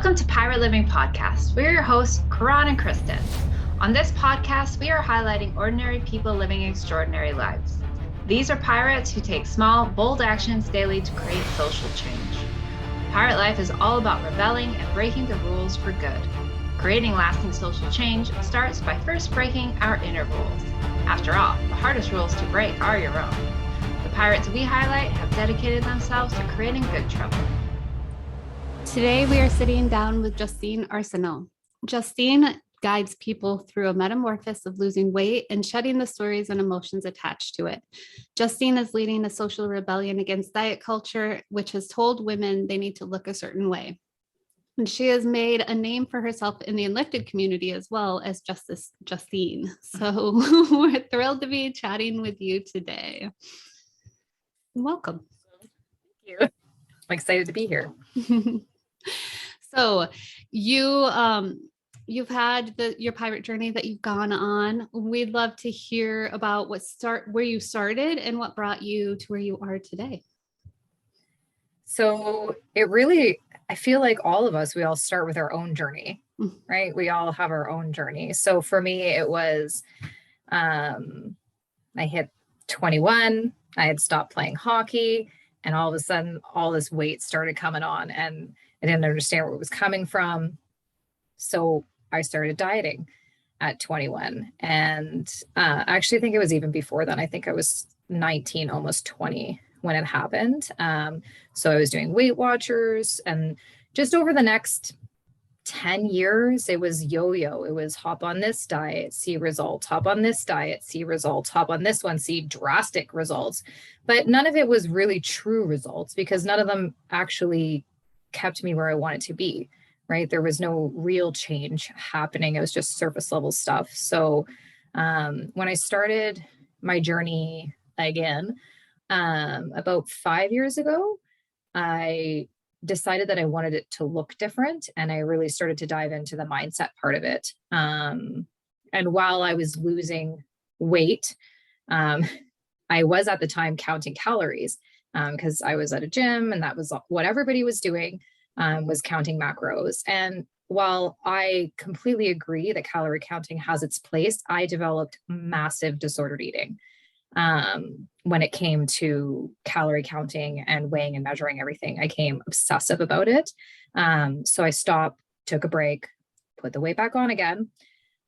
Welcome to Pirate Living Podcast. We're your hosts, Karan and Kristen. On this podcast, we are highlighting ordinary people living extraordinary lives. These are pirates who take small, bold actions daily to create social change. Pirate life is all about rebelling and breaking the rules for good. Creating lasting social change starts by first breaking our inner rules. After all, the hardest rules to break are your own. The pirates we highlight have dedicated themselves to creating good trouble. Today, we are sitting down with Justine Arsenault. Justine guides people through a metamorphosis of losing weight and shedding the stories and emotions attached to it. Justine is leading a social rebellion against diet culture, which has told women they need to look a certain way. And she has made a name for herself in the Enlifted community as well as Justice Justine. So we're thrilled to be chatting with you today. Welcome. Thank you. I'm excited to be here. So you've had your pirate journey that you've gone on. We'd love to hear about where you started and what brought you to where you are today. So I feel like all of us, we all start with our own journey, right? We all have our own journey. So for me, it was, I hit 21, I had stopped playing hockey, and all of a sudden all this weight started coming on and I didn't understand where it was coming from. So I started dieting at 21. And I actually think it was even before then. I think I was 19, almost 20 when it happened. So I was doing Weight Watchers, and just over the next 10 years, it was yo-yo. It was hop on this diet, see results, hop on this diet, see results, hop on this one, see drastic results. But none of it was really true results because none of them actually kept me where I wanted to be, right? There was no real change happening. It was just surface level stuff. So when I started my journey again, about 5 years ago, I decided that I wanted it to look different. And I really started to dive into the mindset part of it. And while I was losing weight, I was at the time counting calories because I was at a gym and that was what everybody was doing, was counting macros. And while I completely agree that calorie counting has its place, I developed massive disordered eating when it came to calorie counting and weighing and measuring everything. I became obsessive about it. So I stopped, took a break, put the weight back on again,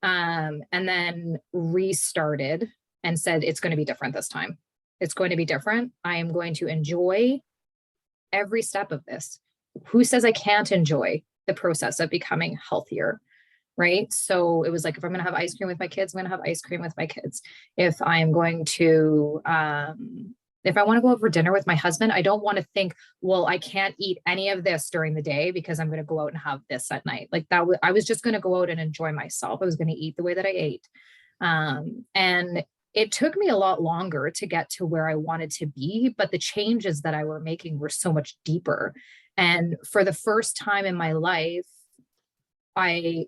and then restarted and said, it's going to be different this time. It's going to be different. I am going to enjoy every step of this. Who says I can't enjoy the process of becoming healthier? Right. So it was like, if I'm going to have ice cream with my kids, I'm going to have ice cream with my kids. If I'm going to, if I want to go out for dinner with my husband, I don't want to think, well, I can't eat any of this during the day because I'm going to go out and have this at night. Like that, I was just going to go out and enjoy myself. I was going to eat the way that I ate. And it took me a lot longer to get to where I wanted to be, but the changes that I were making were so much deeper. And for the first time in my life, I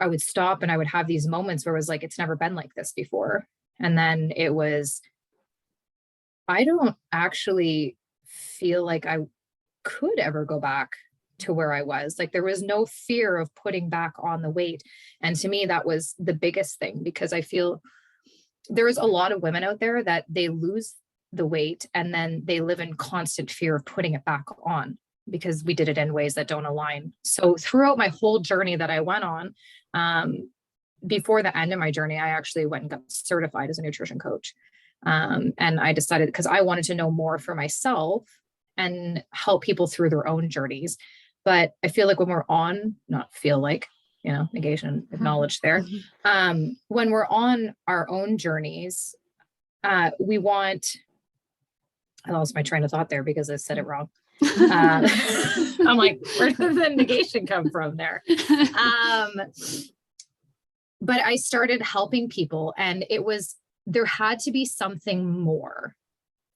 would stop and I would have these moments where it was like, it's never been like this before. And then it was, I don't actually feel like I could ever go back to where I was. Like there was no fear of putting back on the weight. And to me, that was the biggest thing, because I feel there's a lot of women out there that they lose the weight and then they live in constant fear of putting it back on because we did it in ways that don't align. So throughout my whole journey that I went on, before the end of my journey, I actually went and got certified as a nutrition coach. And I decided, because I wanted to know more for myself and help people through their own journeys. But I feel like when we're on, not feel like, negation, acknowledge there. When we're on our own journeys, we want, I lost my train of thought there because I said it wrong. I'm like, where did the negation come from there? But I started helping people, and there had to be something more,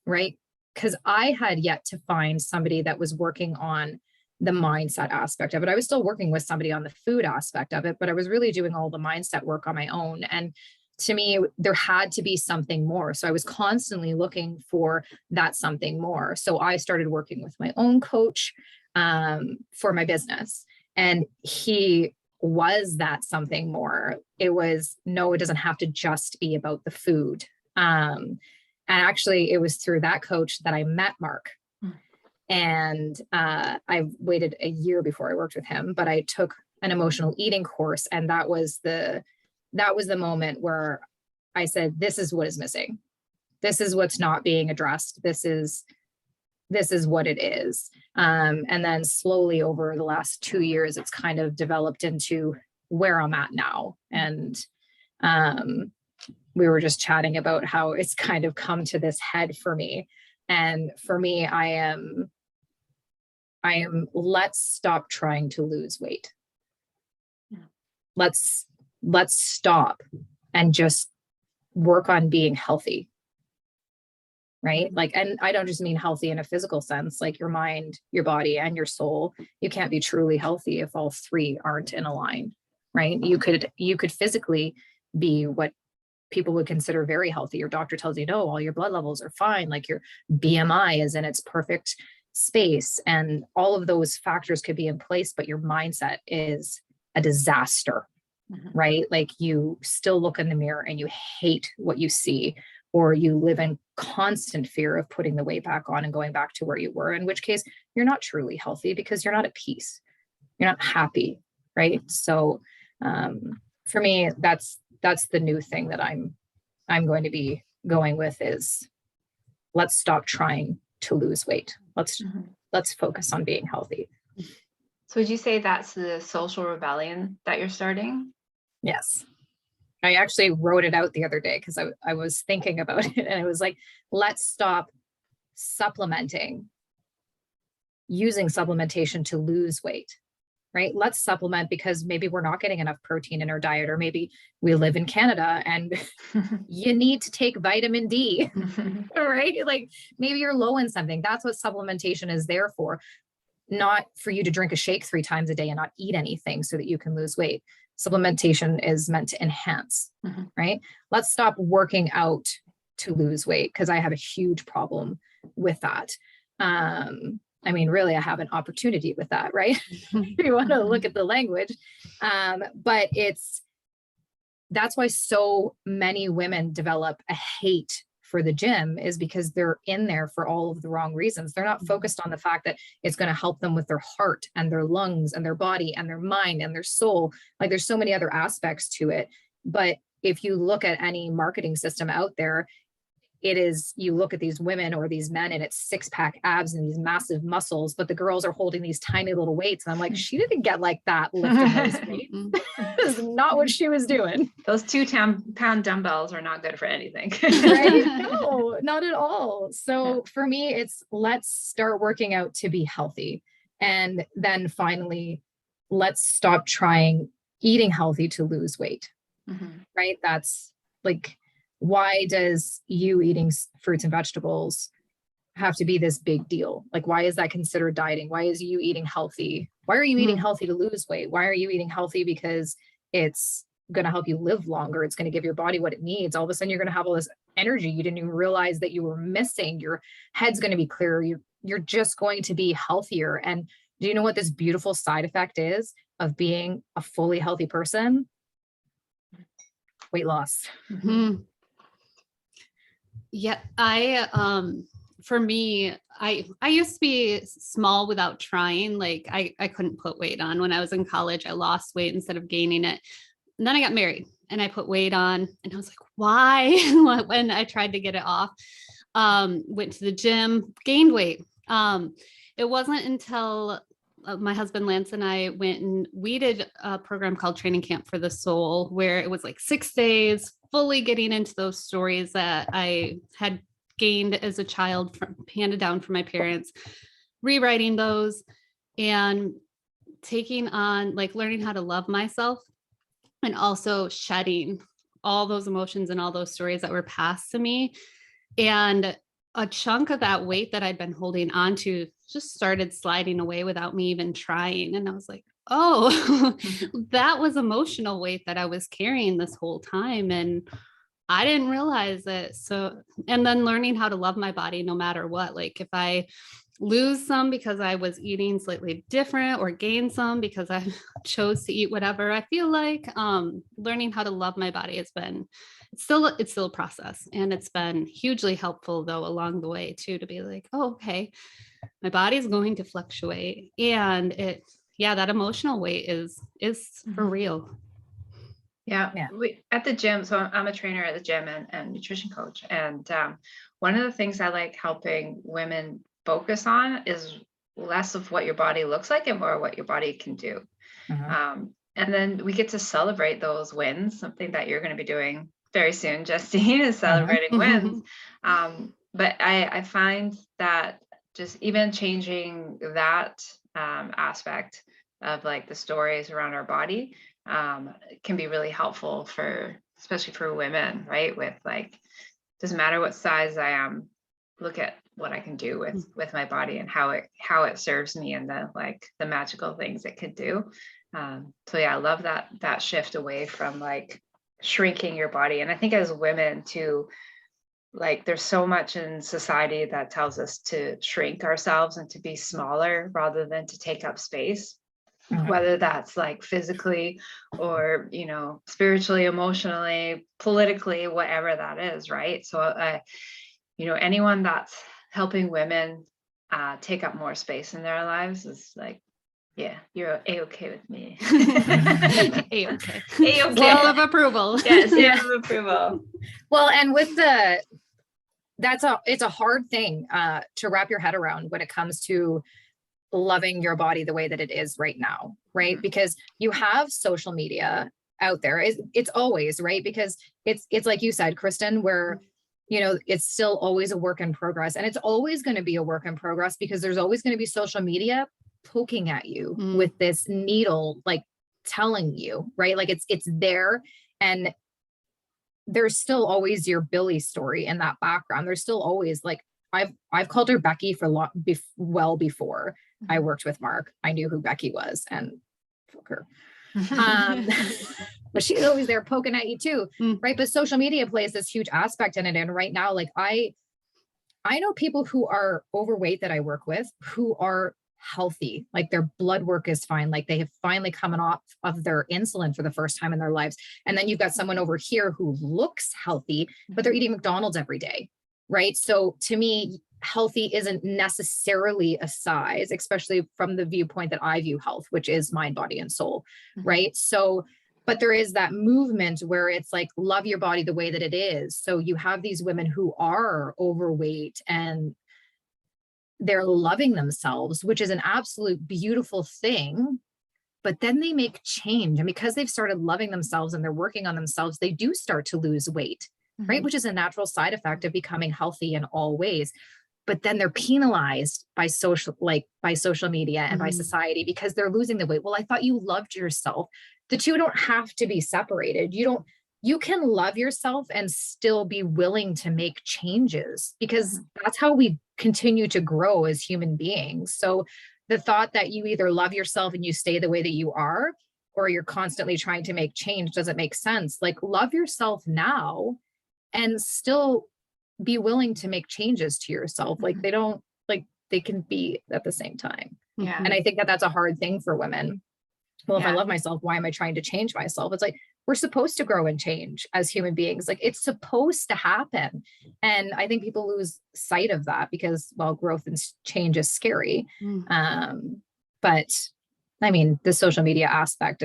right? Because I had yet to find somebody that was working on the mindset aspect of it. I was still working with somebody on the food aspect of it, but I was really doing all the mindset work on my own. And to me, there had to be something more. So I was constantly looking for that something more. So I started working with my own coach for my business. And he was that something more. It was, no, it doesn't have to just be about the food. And actually, it was through that coach that I met Mark. And I waited a year before I worked with him, but I took an emotional eating course. And that was the moment where I said, this is what is missing. This is what's not being addressed. This is what it is. And then slowly over the last 2 years, it's kind of developed into where I'm at now. And we were just chatting about how it's kind of come to this head for me. And for me, I am, let's stop trying to lose weight. Let's stop and just work on being healthy. Right? Like, and I don't just mean healthy in a physical sense, like your mind, your body, and your soul. You can't be truly healthy if all three aren't in a line, right? You could physically be what people would consider very healthy. Your doctor tells you, no, all your blood levels are fine. Like your BMI is in its perfect space. And all of those factors could be in place, but your mindset is a disaster, right? Like you still look in the mirror and you hate what you see, or you live in constant fear of putting the weight back on and going back to where you were, in which case you're not truly healthy because you're not at peace. You're not happy, right? So for me, that's the new thing that I'm going to be going with is let's stop trying to lose weight. Let's focus on being healthy. So would you say that's the social rebellion that you're starting? Yes. I actually wrote it out the other day because I was thinking about it, and it was like, let's stop using supplementation to lose weight, right? Let's supplement because maybe we're not getting enough protein in our diet, or maybe we live in Canada and you need to take vitamin D, right? Like maybe you're low in something. That's what supplementation is there for, not for you to drink a shake 3 times a day and not eat anything so that you can lose weight. Supplementation is meant to enhance, right? Let's stop working out to lose weight, because I have a huge problem with that. I mean, really, I have an opportunity with that, right? If you want to look at the language. But that's why so many women develop a hate for the gym, is because they're in there for all of the wrong reasons. They're not focused on the fact that it's going to help them with their heart and their lungs and their body and their mind and their soul. Like there's so many other aspects to it. But if you look at any marketing system out there, it is, you look at these women or these men and it's 6-pack abs and these massive muscles, but the girls are holding these tiny little weights. And I'm like, she didn't get like that lifting those weights. This is not what she was doing. Those 2-pound dumbbells are not good for anything. Right? No, not at all. So for me, it's let's start working out to be healthy. And then finally, let's stop trying eating healthy to lose weight. Right? That's like, why does you eating fruits and vegetables have to be this big deal? Like, why is that considered dieting? Why is you eating healthy? Why are you eating healthy to lose weight? Why are you eating healthy because it's going to help you live longer? It's going to give your body what it needs. All of a sudden, you're going to have all this energy you didn't even realize that you were missing. Your head's going to be clearer. You're just going to be healthier. And do you know what this beautiful side effect is of being a fully healthy person? Weight loss. Yeah, for me, I used to be small without trying. Like I couldn't put weight on. When I was in college, I lost weight instead of gaining it. And then I got married and I put weight on and I was like, why? When I tried to get it off, went to the gym, gained weight. It wasn't until my husband Lance and I went and we did a program called Training Camp for the Soul, where it was like 6 days, fully getting into those stories that I had gained as a child, handed down from my parents, rewriting those and taking on, like, learning how to love myself and also shedding all those emotions and all those stories that were passed to me. And a chunk of that weight that I'd been holding on to just started sliding away without me even trying. And I was like, oh, that was emotional weight that I was carrying this whole time. And I didn't realize it. So, and then learning how to love my body no matter what. Like if I lose some because I was eating slightly different or gain some because I chose to eat whatever I feel like, learning how to love my body has been, it's still a process. And it's been hugely helpful though along the way too, to be like, oh, okay, my body is going to fluctuate. And that emotional weight is for real. Yeah. Yeah. We at the gym. So I'm a trainer at the gym and nutrition coach. And one of the things I like helping women focus on is less of what your body looks like and more what your body can do. And then we get to celebrate those wins, something that you're going to be doing very soon, Justine, is celebrating wins. But I find that just even changing that aspect of like the stories around our body can be really helpful especially for women, right? With like, doesn't matter what size I am, look at what I can do with my body and how it serves me and the magical things it could do. So yeah, I love that shift away from like shrinking your body. And I think as women too, like there's so much in society that tells us to shrink ourselves and to be smaller rather than to take up space. Whether that's like physically or, spiritually, emotionally, politically, whatever that is, right? So, anyone that's helping women take up more space in their lives is like, yeah, you're A-okay with me. A-okay. A-okay. Seal of approval. Yes, seal of approval. Well, and with it's a hard thing to wrap your head around when it comes to loving your body the way that it is right now, right? Because you have social media out there. It's always, right? Because it's like you said, Kristen, where, it's still always a work in progress, and it's always going to be a work in progress because there's always going to be social media poking at you with this needle, like telling you, right? Like it's there, and there's still always your Billy story in that background. There's still always like, I've called her Becky for well before I worked with Mark. I knew who Becky was, and fuck her. But she's always there poking at you too, right? But social media plays this huge aspect in it. And right now, like I know people who are overweight that I work with who are healthy, like their blood work is fine, like they have finally come off of their insulin for the first time in their lives. And then you've got someone over here who looks healthy, but they're eating McDonald's every day. Right. So to me, healthy isn't necessarily a size, especially from the viewpoint that I view health, which is mind, body, and soul. Right. So, but there is that movement where it's like, love your body the way that it is. So you have these women who are overweight and they're loving themselves, which is an absolute beautiful thing. But then they make change. And because they've started loving themselves and they're working on themselves, they do start to lose weight. Right. Which is a natural side effect of becoming healthy in all ways. But then they're penalized by social media and by society because they're losing the weight. Well, I thought you loved yourself. The two don't have to be separated. You can love yourself and still be willing to make changes because that's how we continue to grow as human beings. So the thought that you either love yourself and you stay the way that you are, or you're constantly trying to make change doesn't make sense. Like, love yourself now and still be willing to make changes to yourself. Like they can be at the same time. Yeah. And I think that that's a hard thing for women. Well, if I love myself, why am I trying to change myself? It's like, we're supposed to grow and change as human beings. Like, it's supposed to happen. And I think people lose sight of that because, well, growth and change is scary. But I mean, the social media aspect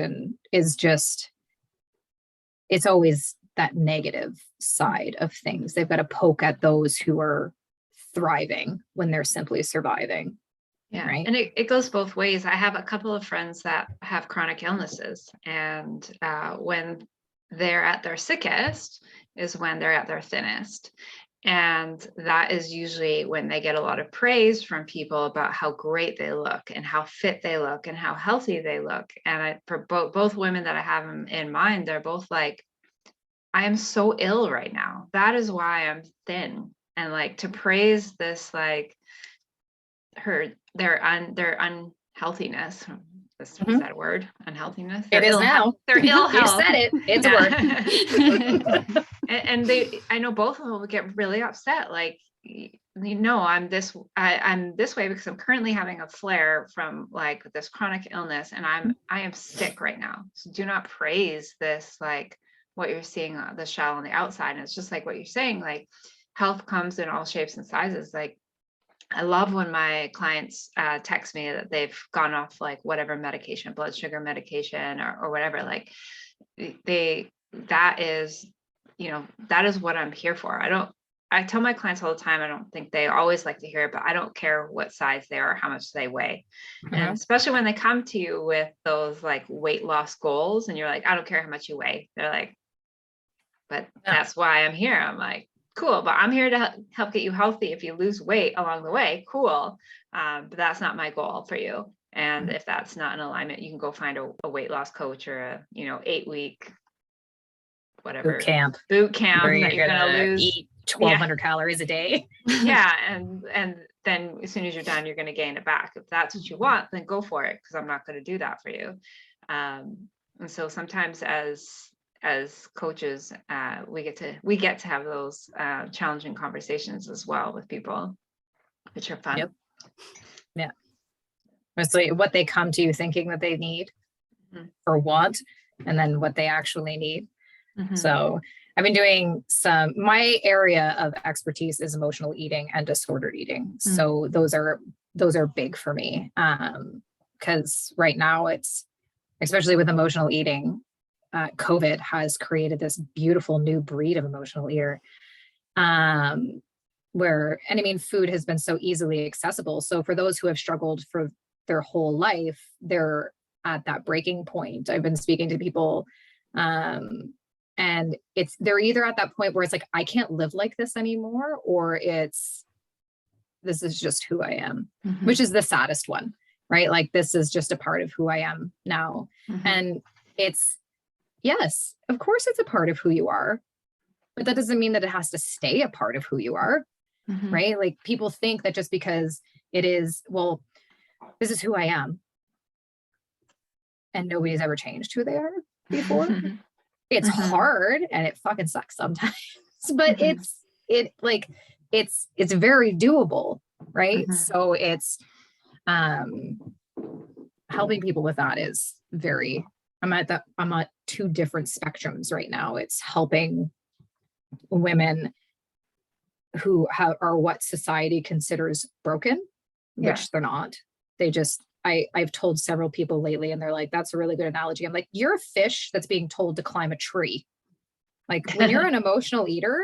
is just, it's always that negative side of things. They've got to poke at those who are thriving when they're simply surviving. Yeah. Right. And it goes both ways. I have a couple of friends that have chronic illnesses, and when they're at their sickest is when they're at their thinnest. And that is usually when they get a lot of praise from people about how great they look and how fit they look and how healthy they look. And for both women that I have in mind, they're both like, I am so ill right now. That is why I'm thin. And like, to praise this, like their unhealthiness. Is that a word? Unhealthiness? It is now. Their ill health. You said it. It's a word. And I know both of them would get really upset. Like, I'm this way because I'm currently having a flare from like this chronic illness, and I am sick right now. So do not praise this, like what you're seeing the shell on the outside. And it's just like what you're saying, like health comes in all shapes and sizes. Like, I love when my clients text me that they've gone off like whatever medication, blood sugar medication or whatever. Like that is what I'm here for. I tell my clients all the time, I don't think they always like to hear it, but I don't care what size they are, how much they weigh. And especially when they come to you with those like weight loss goals and you're like, I don't care how much you weigh. They're like, but that's why I'm here. I'm like, cool, but I'm here to help get you healthy. If you lose weight along the way, cool. But that's not my goal for you. And if that's not in alignment, you can go find a weight loss coach or a 8-week whatever boot camp that you're gonna lose. Eat 1,200 calories a day. Yeah, and then as soon as you're done, you're gonna gain it back. If that's what you want, then go for it, because I'm not gonna do that for you. And so sometimes as coaches, we get to have those challenging conversations as well with people, which are fun. Yep. Yeah. Mostly what they come to you thinking that they need or want, and then what they actually need. So I've been doing my area of expertise is emotional eating and disordered eating. So those are big for me. Because right now it's, especially with emotional eating, COVID has created this beautiful new breed of emotional eater, where, and I mean, food has been so easily accessible. So for those who have struggled for their whole life, they're at that breaking point. I've been speaking to people, and they're either at that point where it's like, I can't live like this anymore, or this is just who I am, which is the saddest one, right? Like, this is just a part of who I am now. And yes, of course it's a part of who you are, but that doesn't mean that it has to stay a part of who you are, right? Like, people think that just because it is, well, this is who I am, and nobody's ever changed who they are before. It's hard and it fucking sucks sometimes, but it's very doable, right? So it's helping people with that is very, I'm at two different spectrums right now. It's helping women who are what society considers broken, which they're not. They just, I've told several people lately, and they're like, that's a really good analogy. I'm like, you're a fish that's being told to climb a tree. Like, when you're an emotional eater,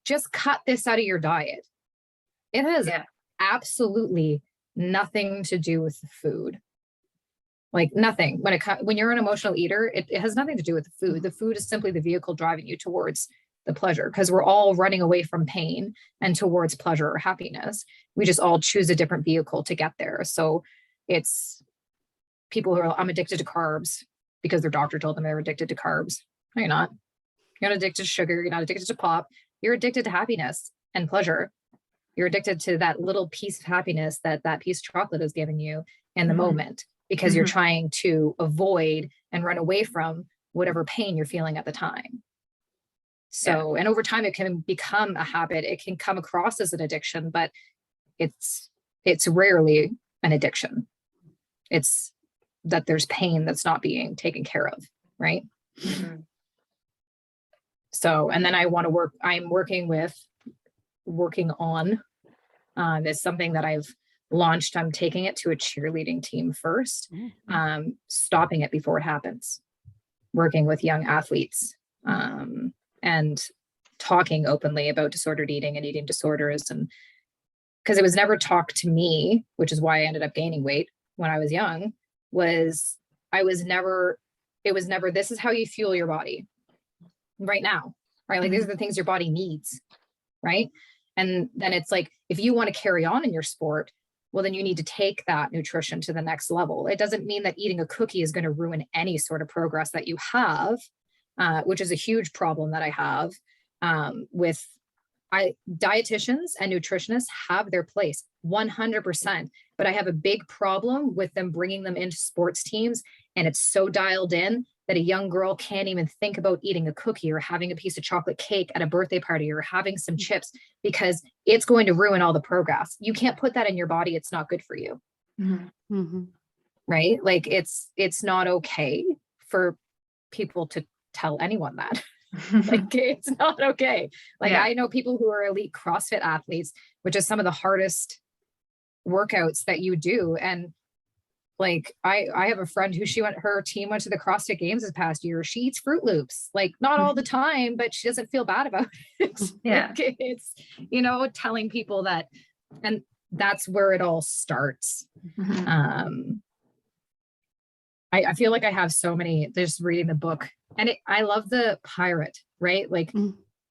just cut this out of your diet. It has absolutely nothing to do with the food. Like, nothing. When you're an emotional eater, it has nothing to do with the food. The food is simply the vehicle driving you towards the pleasure, because we're all running away from pain and towards pleasure or happiness. We just all choose a different vehicle to get there. So it's people who are, I'm addicted to carbs because their doctor told them they were addicted to carbs. No, you're not. You're not addicted to sugar. You're not addicted to pop. You're addicted to happiness and pleasure. You're addicted to that little piece of happiness that piece of chocolate is giving you in the moment, because you're trying to avoid and run away from whatever pain you're feeling at the time. So, and over time it can become a habit. It can come across as an addiction, but it's rarely an addiction. It's that there's pain that's not being taken care of, right? So, and then I'm working on, it's something that I've launched. I'm taking it to a cheerleading team first, stopping it before it happens, working with young athletes, and talking openly about disordered eating and eating disorders. And because it was never talked to me, which is why I ended up gaining weight when I was young, it was never, this is how you fuel your body right now, right? Like, these are the things your body needs, right? And then it's like, if you want to carry on in your sport, well, then you need to take that nutrition to the next level. It doesn't mean that eating a cookie is going to ruin any sort of progress that you have, which is a huge problem that I have with dietitians and nutritionists have their place 100%, but I have a big problem with them bringing them into sports teams. And it's so dialed in that a young girl can't even think about eating a cookie or having a piece of chocolate cake at a birthday party or having some chips because it's going to ruin all the progress. You can't put that in your body. It's not good for you. Right? Like it's not okay for people to tell anyone that. Like it's not okay. Like I know people who are elite CrossFit athletes, which is some of the hardest workouts that you do. And like I have a friend who her team went to the CrossFit Games this past year. She eats Fruit Loops, like not all the time, but she doesn't feel bad about it. Like it's, telling people that, and that's where it all starts. I feel like I have so many, just reading the book, and I love the pirate, right? Like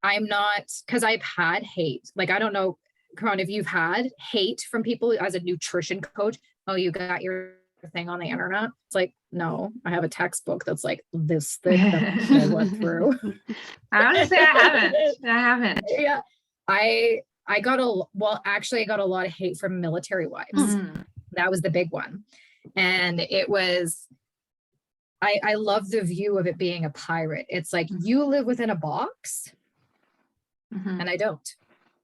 I'm not, because I've had hate. Like, I don't know, Karan, if you've had hate from people as a nutrition coach. Oh, you got your thing on the internet. It's like, no, I have a textbook that's like this thick that I went through. Honestly, I haven't. Yeah. I got I got a lot of hate from military wives. That was the big one. And it was, I love the view of it being a pirate. It's like you live within a box and I don't.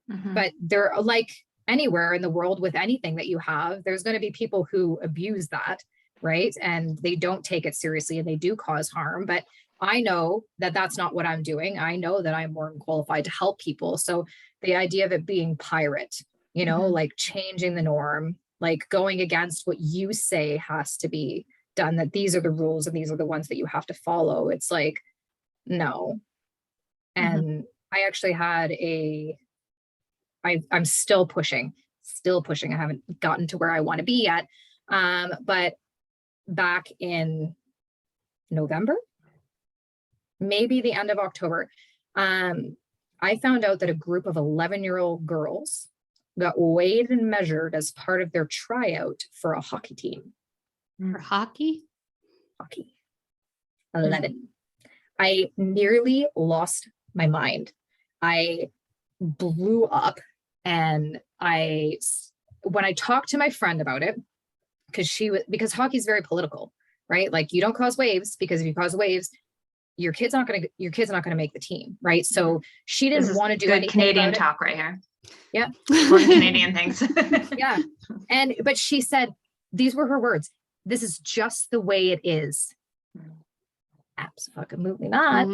But they're like anywhere in the world with anything that you have, there's going to be people who abuse that, right? And they don't take it seriously and they do cause harm. But I know that that's not what I'm doing. I know that I'm more qualified to help people. So the idea of it being pirate, like changing the norm, like going against what you say has to be done, that these are the rules and these are the ones that you have to follow. It's like, no. And I actually had I'm still pushing. I haven't gotten to where I want to be yet. But back in November, maybe the end of October, I found out that a group of 11-year-old girls got weighed and measured as part of their tryout for a hockey team. For hockey? Hockey. 11. I nearly lost my mind. I blew up, and when I talked to my friend about it, because hockey is very political, right? Like you don't cause waves, because if you cause waves, your kid's not going to make the team, right? So she didn't want to do anything. Canadian talk right here. Yeah. Canadian things. Yeah. But she said, these were her words, "This is just the way it is." Absolutely not.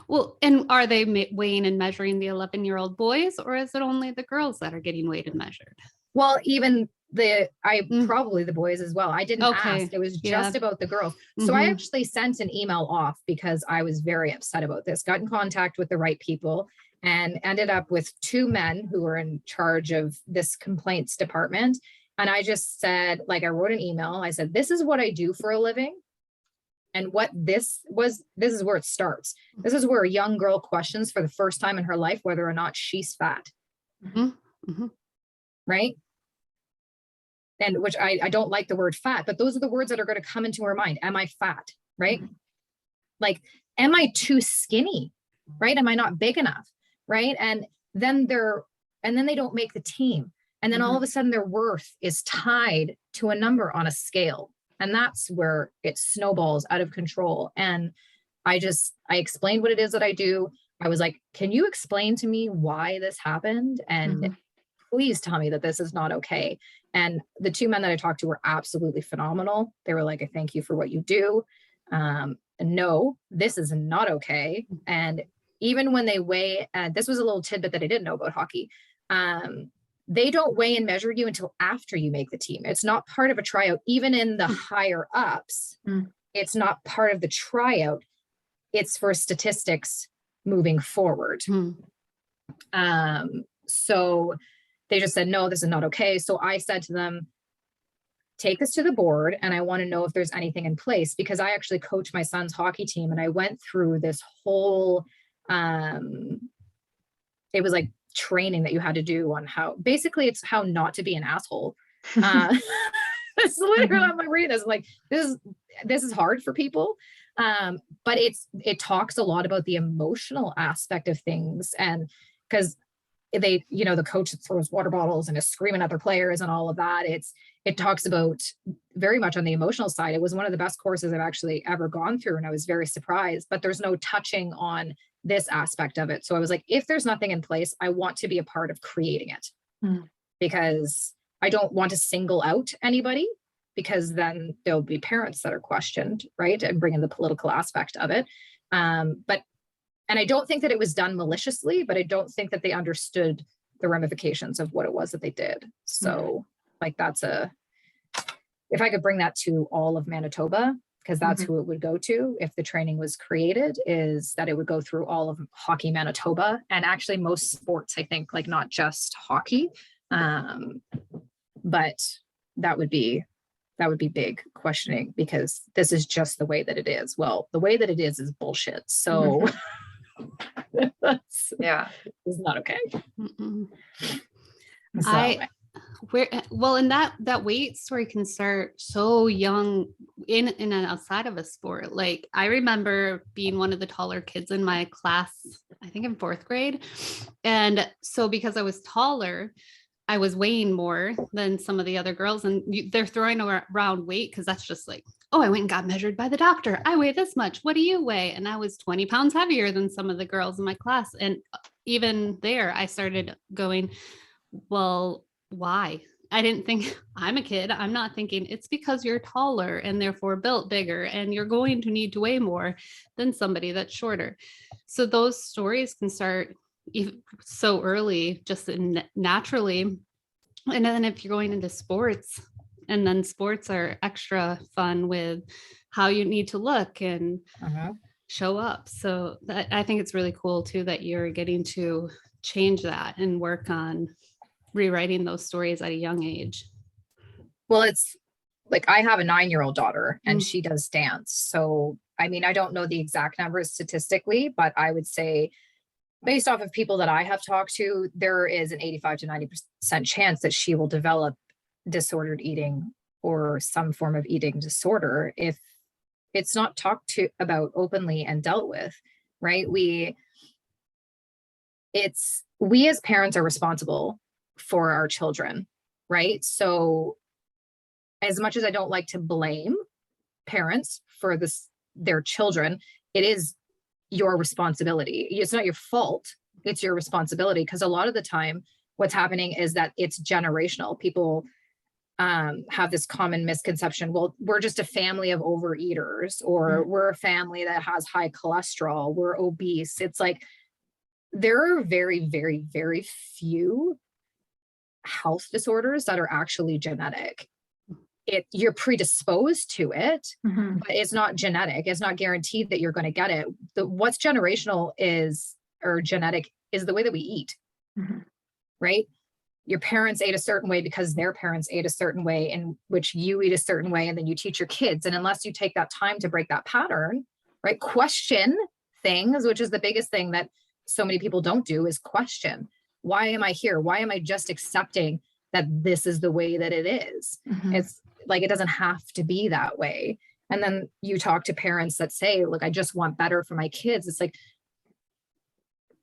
Well, and are they weighing and measuring the 11-year-old boys, or is it only the girls that are getting weighed and measured? Well, even probably the boys as well. I didn't ask. It was just about the girls. So I actually sent an email off because I was very upset about this, got in contact with the right people, and ended up with 2 men who were in charge of this complaints department. And I just said, like, I wrote an email. I said, this is what I do for a living. And what this is where it starts. This is where a young girl questions for the first time in her life whether or not she's fat. Right? And which I don't like the word fat, but those are the words that are going to come into her mind. Am I fat? Right? Like, am I too skinny? Right? Am I not big enough? Right? And then they don't make the team. And then all of a sudden their worth is tied to a number on a scale. And that's where it snowballs out of control. And I explained what it is that I do. I was like, can you explain to me why this happened? And please tell me that this is not okay. And the 2 men that I talked to were absolutely phenomenal. They were like, I thank you for what you do. No, this is not okay. And even when they weigh, this was a little tidbit that I didn't know about hockey. They don't weigh and measure you until after you make the team. It's not part of a tryout. Even in the higher ups, it's not part of the tryout. It's for statistics moving forward. So they just said, no, this is not okay. So I said to them, take this to the board, and I want to know if there's anything in place, because I actually coach my son's hockey team, and I went through this whole, it was like training that you had to do on it's how not to be an asshole. It's literally, I'm reading this, like, this is hard for people. But it talks a lot about the emotional aspect of things. And because the coach throws water bottles and is screaming at their players and all of that, it talks about very much on the emotional side. It was one of the best courses I've actually ever gone through. And I was very surprised, but there's no touching on this aspect of it. So I was like, if there's nothing in place, I want to be a part of creating it because I don't want to single out anybody, because then there'll be parents that are questioned, right? And bring in the political aspect of it. And I don't think that it was done maliciously, but I don't think that they understood the ramifications of what it was that they did. So like if I could bring that to all of Manitoba, because that's who it would go to if the training was created, is that it would go through all of Hockey Manitoba, and actually most sports, I think, like not just hockey. But that would be big questioning, because this is just the way that it is. Well, the way that it is bullshit. So it's not okay. And that weight story can start so young in and outside of a sport. Like I remember being one of the taller kids in my class, I think in 4th grade. And so because I was taller, I was weighing more than some of the other girls, and they're throwing around weight because that's just like, oh, I went and got measured by the doctor. I weigh this much. What do you weigh? And I was 20 pounds heavier than some of the girls in my class. And even there, I started going, well, why? I didn't think, I'm a kid. I'm not thinking it's because you're taller and therefore built bigger, and you're going to need to weigh more than somebody that's shorter. So those stories can start so early, just naturally. And then if you're going into sports, and then sports are extra fun with how you need to look and show up. So I think it's really cool too that you're getting to change that and work on rewriting those stories at a young age. Well, it's like I have a 9-year-old daughter and she does dance. So, I mean, I don't know the exact numbers statistically, but I would say based off of people that I have talked to, there is an 85 to 90% chance that she will develop disordered eating or some form of eating disorder if it's not talked about openly and dealt with, right? We as parents are responsible for our children, right? So as much as I don't like to blame parents for their children, it is your responsibility. It's not your fault. It's your responsibility, because a lot of the time what's happening is that it's generational. People have this common misconception. Well, we're just a family of overeaters, or we're a family that has high cholesterol. We're obese. It's like, there are very, very, very few health disorders that are actually genetic. You're predisposed to it, but it's not genetic. It's not guaranteed that you're going to get it. What's generational or genetic is the way that we eat, right? Your parents ate a certain way because their parents ate a certain way, in which you eat a certain way, and then you teach your kids. And unless you take that time to break that pattern, right? Question things, which is the biggest thing that so many people don't do, is question. Why am I here? Why am I just accepting that this is the way that it is? It's like, it doesn't have to be that way. And then you talk to parents that say, look, I just want better for my kids. It's like,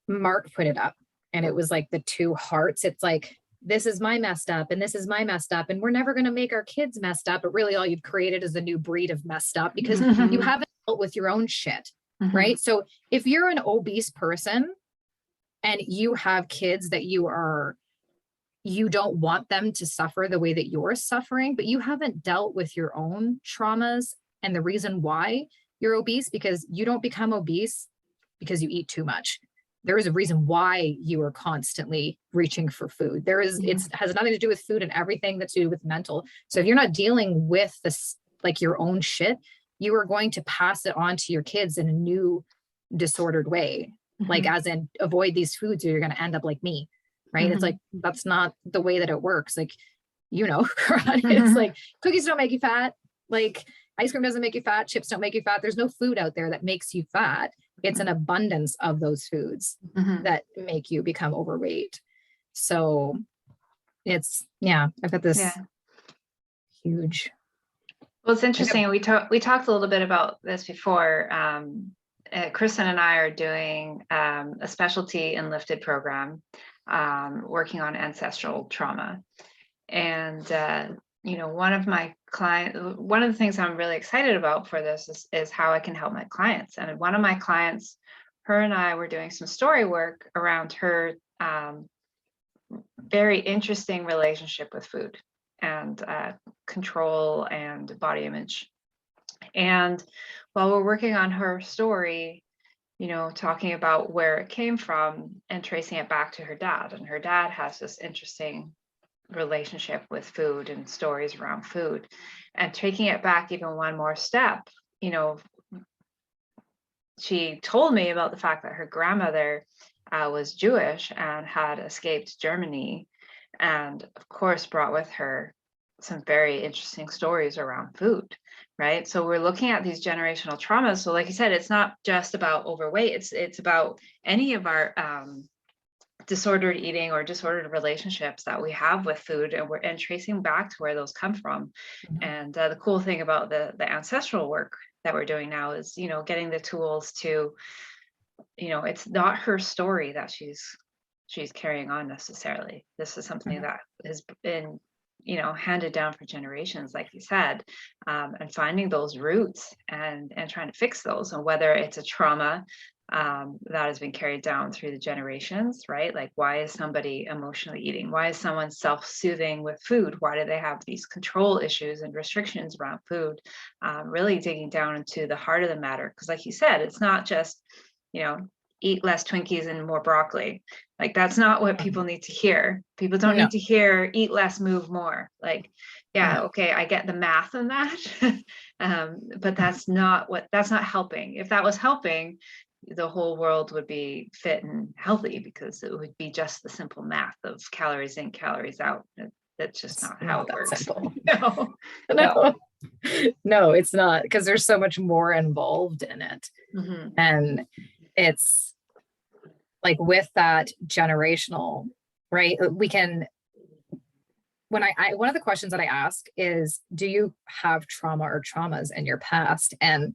Mark put it up, and it was like the 2 hearts. It's like, this is my messed up, and this is my messed up, and we're never going to make our kids messed up. But really all you've created is a new breed of messed up, because you haven't dealt with your own shit, right? So if you're an obese person and you have kids that you don't want them to suffer the way that you're suffering, but you haven't dealt with your own traumas and the reason why you're obese, because you don't become obese because you eat too much. There is a reason why you are constantly reaching for food. It has nothing to do with food and everything that's to do with mental. So if you're not dealing with this, like your own shit, you are going to pass it on to your kids in a new disordered way. Like, as in, avoid these foods or you're going to end up like me. Right. It's like, that's not the way that it works. Like, it's like, cookies don't make you fat. Like, ice cream doesn't make you fat. Chips don't make you fat. There's no food out there that makes you fat. It's an abundance of those foods that make you become overweight. So I've got this huge. Well, it's interesting. We talked a little bit about this before. Kristen and I are doing a specialty Enlifted program, working on ancestral trauma. And one of the things I'm really excited about for this is how I can help my clients. And one of my clients, her and I were doing some story work around her very interesting relationship with food and control and body image. And while we're working on her story, talking about where it came from and tracing it back to her dad. And her dad has this interesting relationship with food and stories around food. And taking it back even one more step, she told me about the fact that her grandmother was Jewish and had escaped Germany, and of course brought with her some very interesting stories around food, right? So we're looking at these generational traumas. So like you said, it's not just about overweight, it's about any of our disordered eating or disordered relationships that we have with food, and tracing back to where those come from. Mm-hmm. And the cool thing about the ancestral work that we're doing now is, getting the tools to, it's not her story that she's carrying on necessarily. This is something mm-hmm. that has been, handed down for generations, like you said, and finding those roots and trying to fix those. And whether it's a trauma that has been carried down through the generations, right? Like, why is somebody emotionally eating? Why is someone self-soothing with food? Why do they have these control issues and restrictions around food? Really digging down into the heart of the matter. Because like you said, it's not just, eat less Twinkies and more broccoli. Like, that's not what people need to hear. People don't need to hear eat less, move more. Like, yeah, okay, I get the math on that. But that's not helping. If that was helping, the whole world would be fit and healthy, because it would be just the simple math of calories in, calories out. That's just not how it works. Simple. No, it's not, because there's so much more involved in it. Mm-hmm. And it's like, with that generational, right? We can, when I one of the questions that I ask is, do you have trauma or traumas in your past? And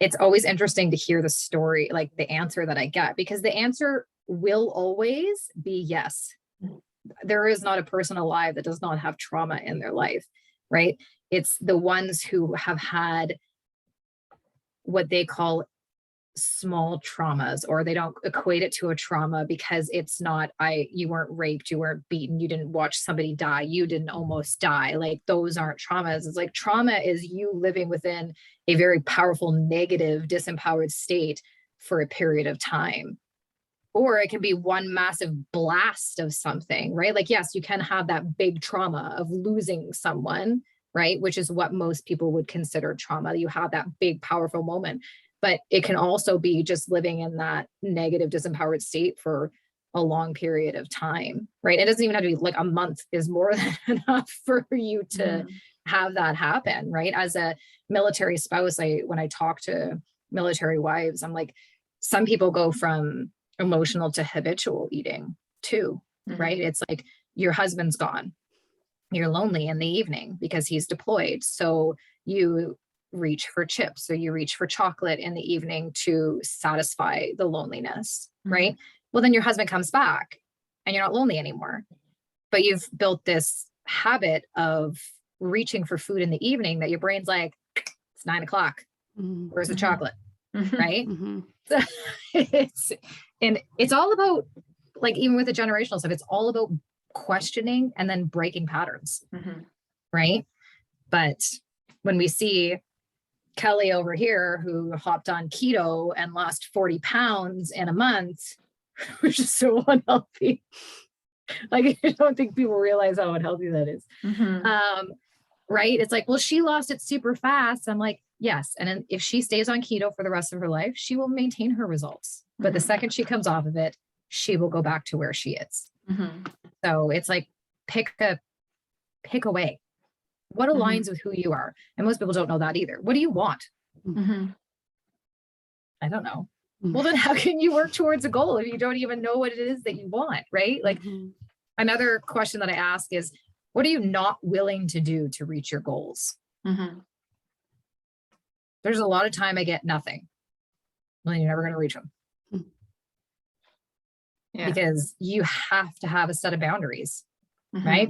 it's always interesting to hear the story, like the answer that I get, because the answer will always be yes. There is not a person alive that does not have trauma in their life, right? It's the ones who have had what they call small traumas, or they don't equate it to a trauma because it's not, you weren't raped, you weren't beaten, you didn't watch somebody die, you didn't almost die. Like, those aren't traumas. It's like, trauma is you living within a very powerful, negative, disempowered state for a period of time. Or it can be one massive blast of something, right? Like, yes, you can have that big trauma of losing someone, right? Which is what most people would consider trauma. You have that big, powerful moment. But it can also be just living in that negative, disempowered state for a long period of time, right? It doesn't even have to be like a month, is more than enough for you to have that happen, right? As a military spouse, when I talk to military wives, I'm like, some people go from emotional to habitual eating too, right? It's like, your husband's gone, you're lonely in the evening because he's deployed. So you reach for chips, or you reach for chocolate in the evening to satisfy the loneliness, right? Well, then your husband comes back and you're not lonely anymore, but you've built this habit of reaching for food in the evening that your brain's like, it's 9 o'clock. Where's the chocolate? Right? So it's all about, like, even with the generational stuff, it's all about questioning and then breaking patterns. Right? But when we see Kelly over here, who hopped on keto and lost 40 pounds in a month, which is so unhealthy. Like, I don't think people realize how unhealthy that is. Right? It's like, well, she lost it super fast. I'm like, yes. And if she stays on keto for the rest of her life, she will maintain her results. But the second she comes off of it, she will go back to where she is. So it's like, pick a way. What aligns with who you are? And most people don't know that either. What do you want? I don't know. Well, then how can you work towards a goal if you don't even know what it is that you want, right? Like, another question that I ask is, what are you not willing to do to reach your goals? There's a lot of time I get nothing. Well, then you're never going to reach them. Because you have to have a set of boundaries, right?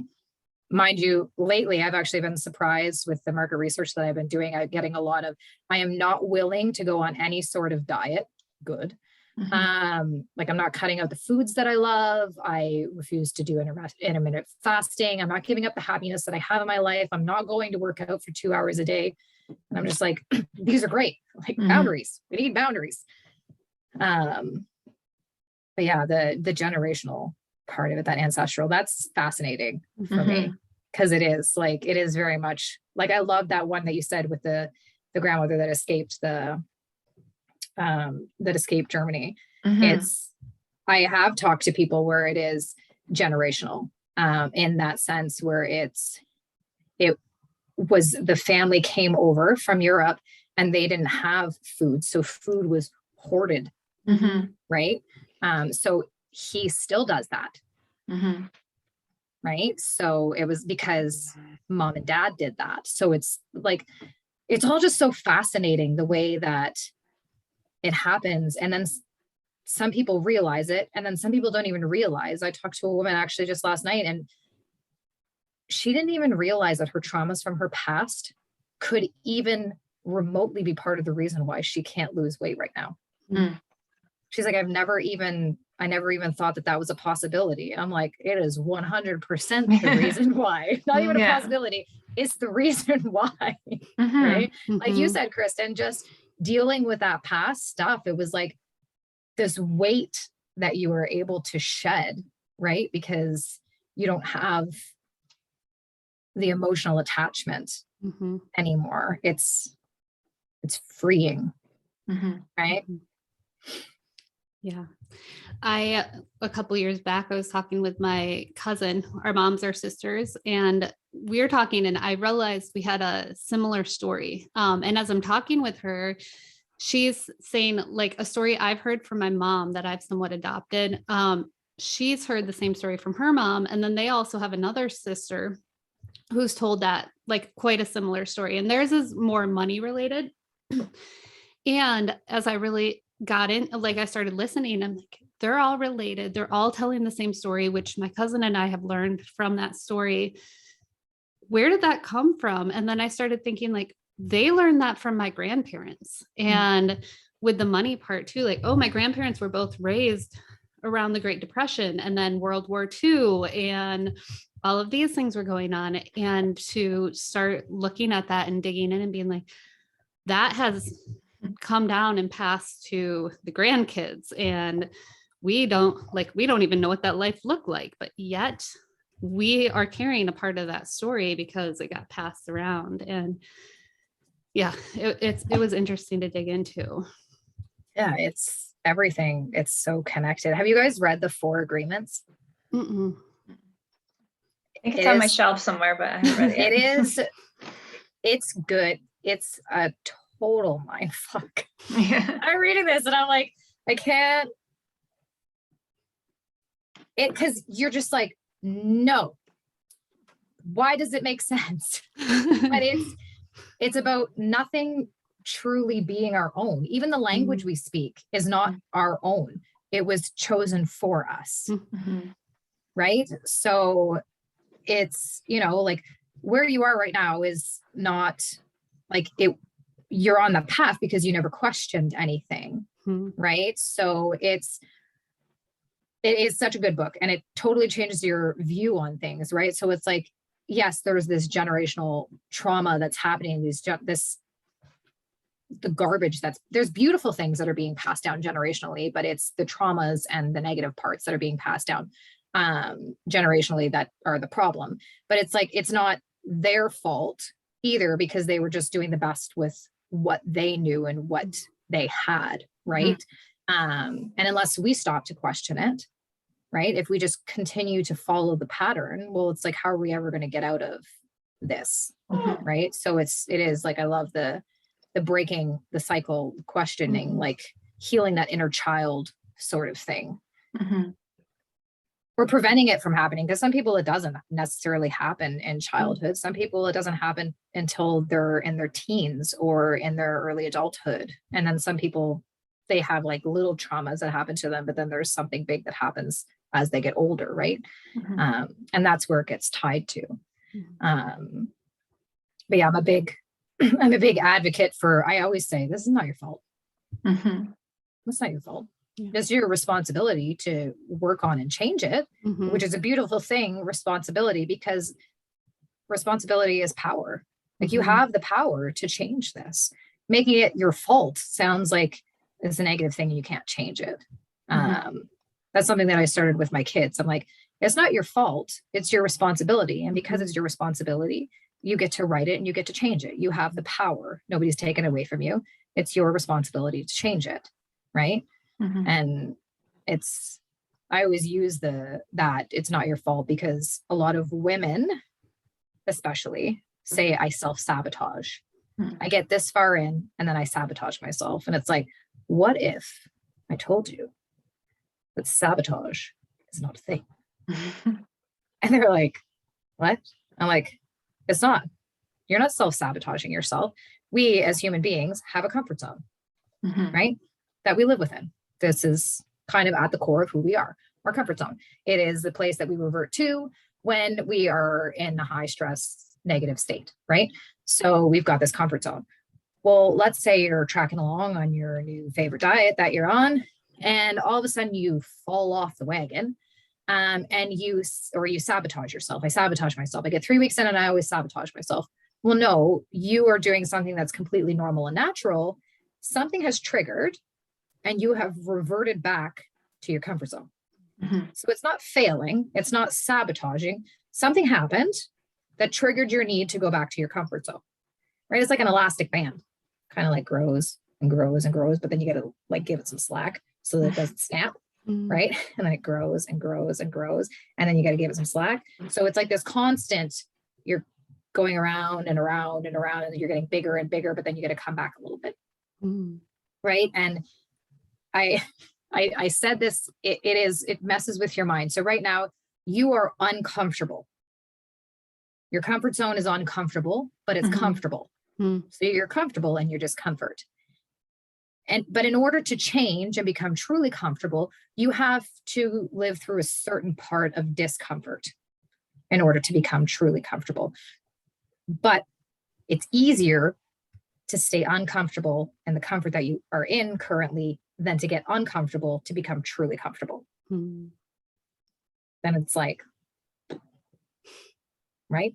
mind you, lately, I've actually been surprised with the market research that I've been doing. I'm getting a lot of, I am not willing to go on any sort of diet. Good. Like I'm not cutting out the foods that I love. I refuse to do intermittent fasting. I'm not giving up the happiness that I have in my life. I'm not going to work out for 2 hours a day. And I'm just like, these are great. Like boundaries. We need boundaries. But yeah, the generational part of it, that ancestral, that's fascinating for me, because it is very much like, I love that one that you said with the grandmother that escaped Germany. I have talked to people where it is generational, in that sense, where it was the family came over from Europe and they didn't have food. So food was hoarded. Right. So he still does that. Right. So it was because mom and dad did that. So it's like, it's all just so fascinating the way that it happens. And then some people realize it, and then some people don't even realize. I talked to a woman actually just last night, and she didn't even realize that her traumas from her past could even remotely be part of the reason why she can't lose weight right now. She's like, I never even thought that was a possibility. I'm like, it is 100% the reason why. Not even a possibility. It's the reason why. Right. Like you said, Kristen, just dealing with that past stuff. It was like this weight that you were able to shed, right? Because you don't have the emotional attachment anymore. It's freeing. Right. Yeah. A couple years back, I was talking with my cousin. Our moms are sisters, and we were talking, and I realized we had a similar story. And as I'm talking with her, she's saying like a story I've heard from my mom that I've somewhat adopted. She's heard the same story from her mom. And then they also have another sister who's told that like quite a similar story. And theirs is more money related. And as I really got in, like I started listening, I'm like, they're all related. They're all telling the same story, which my cousin and I have learned from that story. Where did that come from? And then I started thinking like, they learned that from my grandparents. And with the money part too, like, oh, my grandparents were both raised around the Great Depression and then World War II, and all of these things were going on. And to start looking at that and digging in and being like, that has come down and passed to the grandkids, and we don't even know what that life looked like, but yet we are carrying a part of that story because it got passed around. And yeah, it was interesting to dig into. Yeah, it's everything. It's so connected. Have you guys read the 4 Agreements? I think it's on my shelf somewhere, but I haven't read it. It's good. It's a total mind fuck. I'm reading this and I'm like, I can't. Because you're just like, no. Why does it make sense? But it's about nothing truly being our own. Even the language we speak is not our own. It was chosen for us. Right? So it's, like where you are right now is not like it. You're on the path because you never questioned anything. Right? So it is such a good book, and it totally changes your view on things. Right? So it's like, yes, there's this generational trauma that's happening, the garbage there's beautiful things that are being passed down generationally, but it's the traumas and the negative parts that are being passed down generationally that are the problem. But it's like, it's not their fault either, because they were just doing the best with what they knew and what they had. Right. And unless we stop to question it, right, if we just continue to follow the pattern, well, it's like, how are we ever going to get out of this? Right. So it is like, I love the breaking the cycle, questioning, like healing that inner child sort of thing, or preventing it from happening. Because some people, it doesn't necessarily happen in childhood. Some people, it doesn't happen until they're in their teens or in their early adulthood. And then some people, they have like little traumas that happen to them, but then there's something big that happens as they get older. Right. And that's where it gets tied to. But yeah, I'm a big advocate for, I always say, this is not your fault. Mm-hmm. It's not your fault. Yeah. It's your responsibility to work on and change it, which is a beautiful thing, responsibility, because responsibility is power. Like you have the power to change this. Making it your fault sounds like it's a negative thing and you can't change it. That's something that I started with my kids. I'm like, it's not your fault. It's your responsibility. And because it's your responsibility, you get to write it and you get to change it. You have the power. Nobody's taken it away from you. It's your responsibility to change it. Right. And I always use that it's not your fault, because a lot of women, especially, say I self-sabotage. I get this far in and then I sabotage myself. And it's like, what if I told you that sabotage is not a thing? And they're like, what? I'm like, it's not. You're not self-sabotaging yourself. We as human beings have a comfort zone, right? That we live within. This is kind of at the core of who we are, our comfort zone. It is the place that we revert to when we are in a high stress, negative state, right? So we've got this comfort zone. Well, let's say you're tracking along on your new favorite diet that you're on, and all of a sudden you fall off the wagon, and you sabotage yourself. I sabotage myself. I get 3 weeks in and I always sabotage myself. Well, no, you are doing something that's completely normal and natural. Something has triggered and you have reverted back to your comfort zone. So it's not failing. It's not sabotaging. Something happened that triggered your need to go back to your comfort zone, right? It's like an elastic band, kind of like grows and grows and grows, but then you got to like give it some slack so that it doesn't snap, right? And then it grows and grows and grows, and then you got to give it some slack. So it's like this constant, you're going around and around and around, and you're getting bigger and bigger, but then you got to come back a little bit, right? And I said this, it messes with your mind. So right now you are uncomfortable. Your comfort zone is uncomfortable, but it's comfortable. So you're comfortable in your discomfort. But in order to change and become truly comfortable, you have to live through a certain part of discomfort in order to become truly comfortable. But it's easier to stay uncomfortable in the comfort that you are in currently than to get uncomfortable to become truly comfortable. Then it's like, right?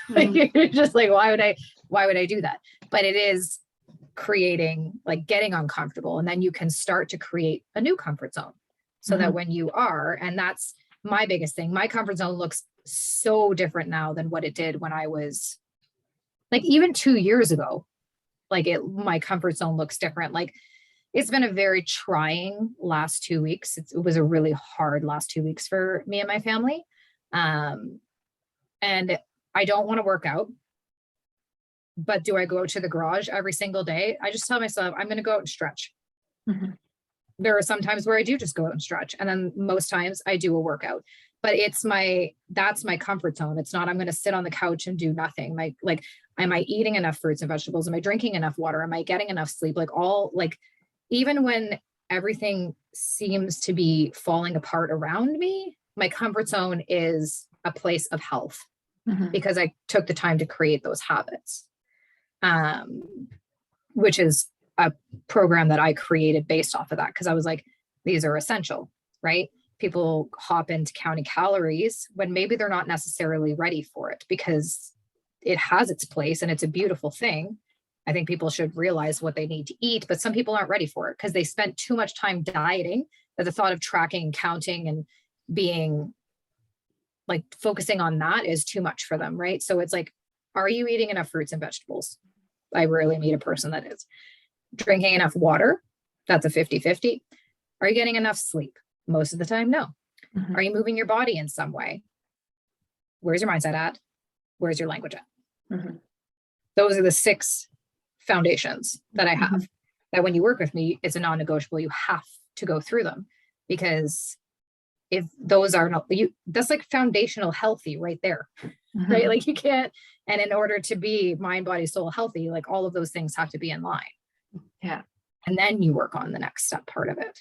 You're just like, why would I do that? But it is creating, like, getting uncomfortable, and then you can start to create a new comfort zone so that when you are, and that's my biggest thing, my comfort zone looks so different now than what it did when I was like, even 2 years ago, like my comfort zone looks different. Like, it's been a very trying last 2 weeks. It was a really hard last 2 weeks for me and my family. And I don't want to work out, but do I go to the garage every single day? I just tell myself, I'm going to go out and stretch. There are some times where I do just go out and stretch. And then most times I do a workout, but that's my comfort zone. It's not, I'm going to sit on the couch and do nothing. Like, am I eating enough fruits and vegetables? Am I drinking enough water? Am I getting enough sleep? Even when everything seems to be falling apart around me, my comfort zone is a place of health because I took the time to create those habits, which is a program that I created based off of that. Cause I was like, these are essential, right? People hop into counting calories when maybe they're not necessarily ready for it, because it has its place and it's a beautiful thing. I think people should realize what they need to eat, but some people aren't ready for it because they spent too much time dieting that the thought of tracking and counting and being like focusing on that is too much for them, right? So it's like, are you eating enough fruits and vegetables? I rarely meet a person that is. Drinking enough water? That's a 50-50. Are you getting enough sleep? Most of the time, no. Are you moving your body in some way? Where's your mindset at? Where's your language at? Those are the 6 foundations that I have, that when you work with me, it's a non-negotiable. You have to go through them, because if those are not, that's like foundational healthy right there, right? Like you can't, and in order to be mind, body, soul healthy, like all of those things have to be in line. Yeah. And then you work on the next step part of it.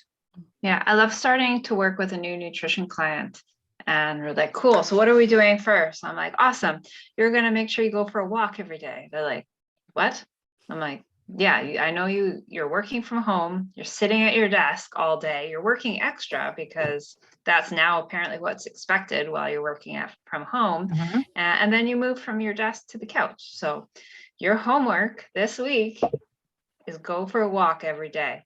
Yeah. I love starting to work with a new nutrition client And we're like, cool. So what are we doing first? I'm like, awesome. You're going to make sure you go for a walk every day. They're like, what? I'm like, yeah, I know you're working from home. You're sitting at your desk all day. You're working extra because that's now apparently what's expected while you're working from home. Mhm. And then you move from your desk to the couch. So your homework this week is go for a walk every day.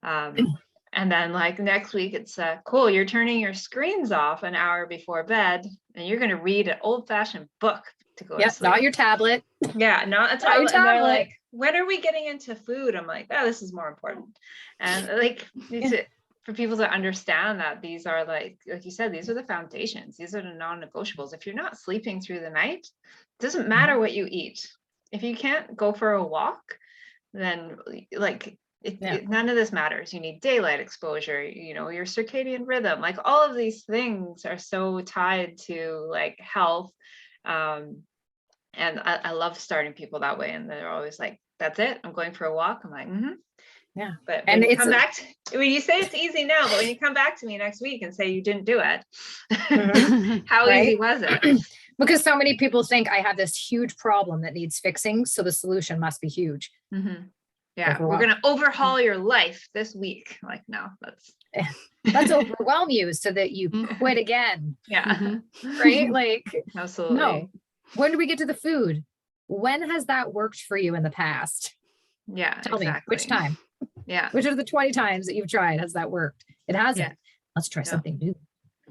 And then like next week, it's cool. You're turning your screens off an hour before bed and you're going to read an old fashioned book to go to sleep. Not your tablet. Yeah, not a tablet. And they're like, when are we getting into food? I'm like, oh, this is more important. And like, for people to understand that these are like you said, these are the foundations. These are the non-negotiables. If you're not sleeping through the night, it doesn't matter what you eat. If you can't go for a walk, then like none of this matters. You need daylight exposure, your circadian rhythm, like all of these things are so tied to like health. And I love starting people that way. And they're always like, that's it, I'm going for a walk. I'm like, yeah. But when you come back when you say it's easy now, but when you come back to me next week and say you didn't do it, how easy was it? Because so many people think I have this huge problem that needs fixing, so the solution must be huge. Yeah, we're going to overhaul your life this week. Like, no, let's overwhelm you so that you quit again. Yeah. Right? Like, absolutely. No. When do we get to the food? When has that worked for you in the past? Yeah. Tell me, which time? Yeah. Which of the 20 times that you've tried has that worked? It hasn't. Yeah. Let's try something new.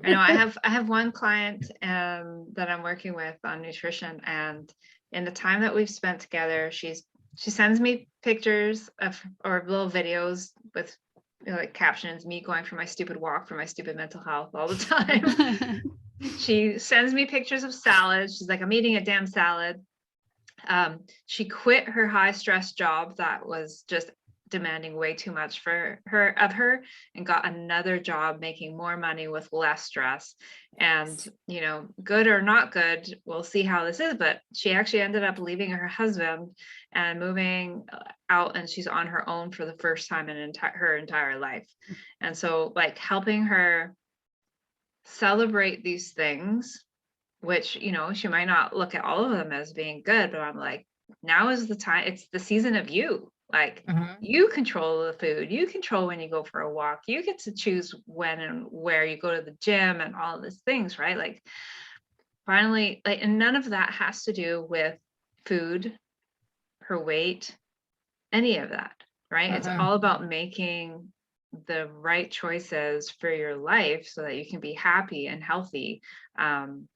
I know I have one client that I'm working with on nutrition, and in the time that we've spent together, she sends me pictures or little videos with like captions, me going for my stupid walk for my stupid mental health all the time. She sends me pictures of salad. She's like, I'm eating a damn salad. She quit her high stress job that was just demanding way too much for her and got another job making more money with less stress. And good or not good, we'll see how this is, but she actually ended up leaving her husband and moving out, and she's on her own for the first time in her entire life. And so like helping her celebrate these things, which she might not look at all of them as being good, but I'm like, now is the time. It's the season of you. Like you control the food, you control when you go for a walk, you get to choose when and where you go to the gym and all of these things, right? Like finally, like, and none of that has to do with food, her weight, any of that, right? It's all about making the right choices for your life so that you can be happy and healthy. And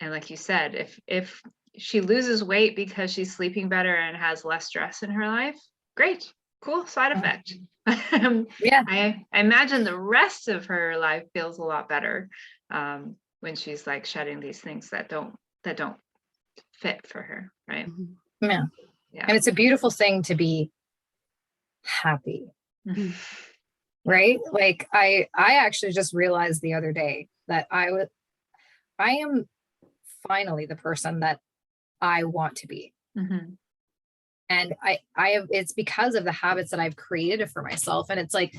like you said, if she loses weight because she's sleeping better and has less stress in her life, great, cool side effect. I imagine the rest of her life feels a lot better when she's like shedding these things that don't fit for her, right? Yeah. And it's a beautiful thing to be happy. Right? Like I actually just realized the other day that I am finally the person that I want to be. And it's because of the habits that I've created for myself. And it's like,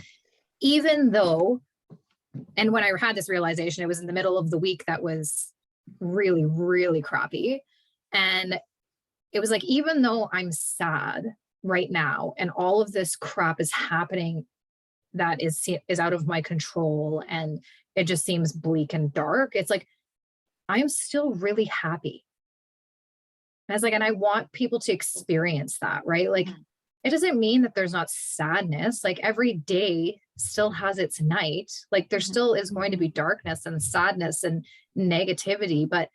even though, and when I had this realization, it was in the middle of the week that was really, really crappy. And it was like, even though I'm sad right now and all of this crap is happening that is out of my control and it just seems bleak and dark, it's like, I'm still really happy. And I was like, and I want people to experience that, right? Like, it doesn't mean that there's not sadness. Like every day still has its night. Like there still is going to be darkness and sadness and negativity, but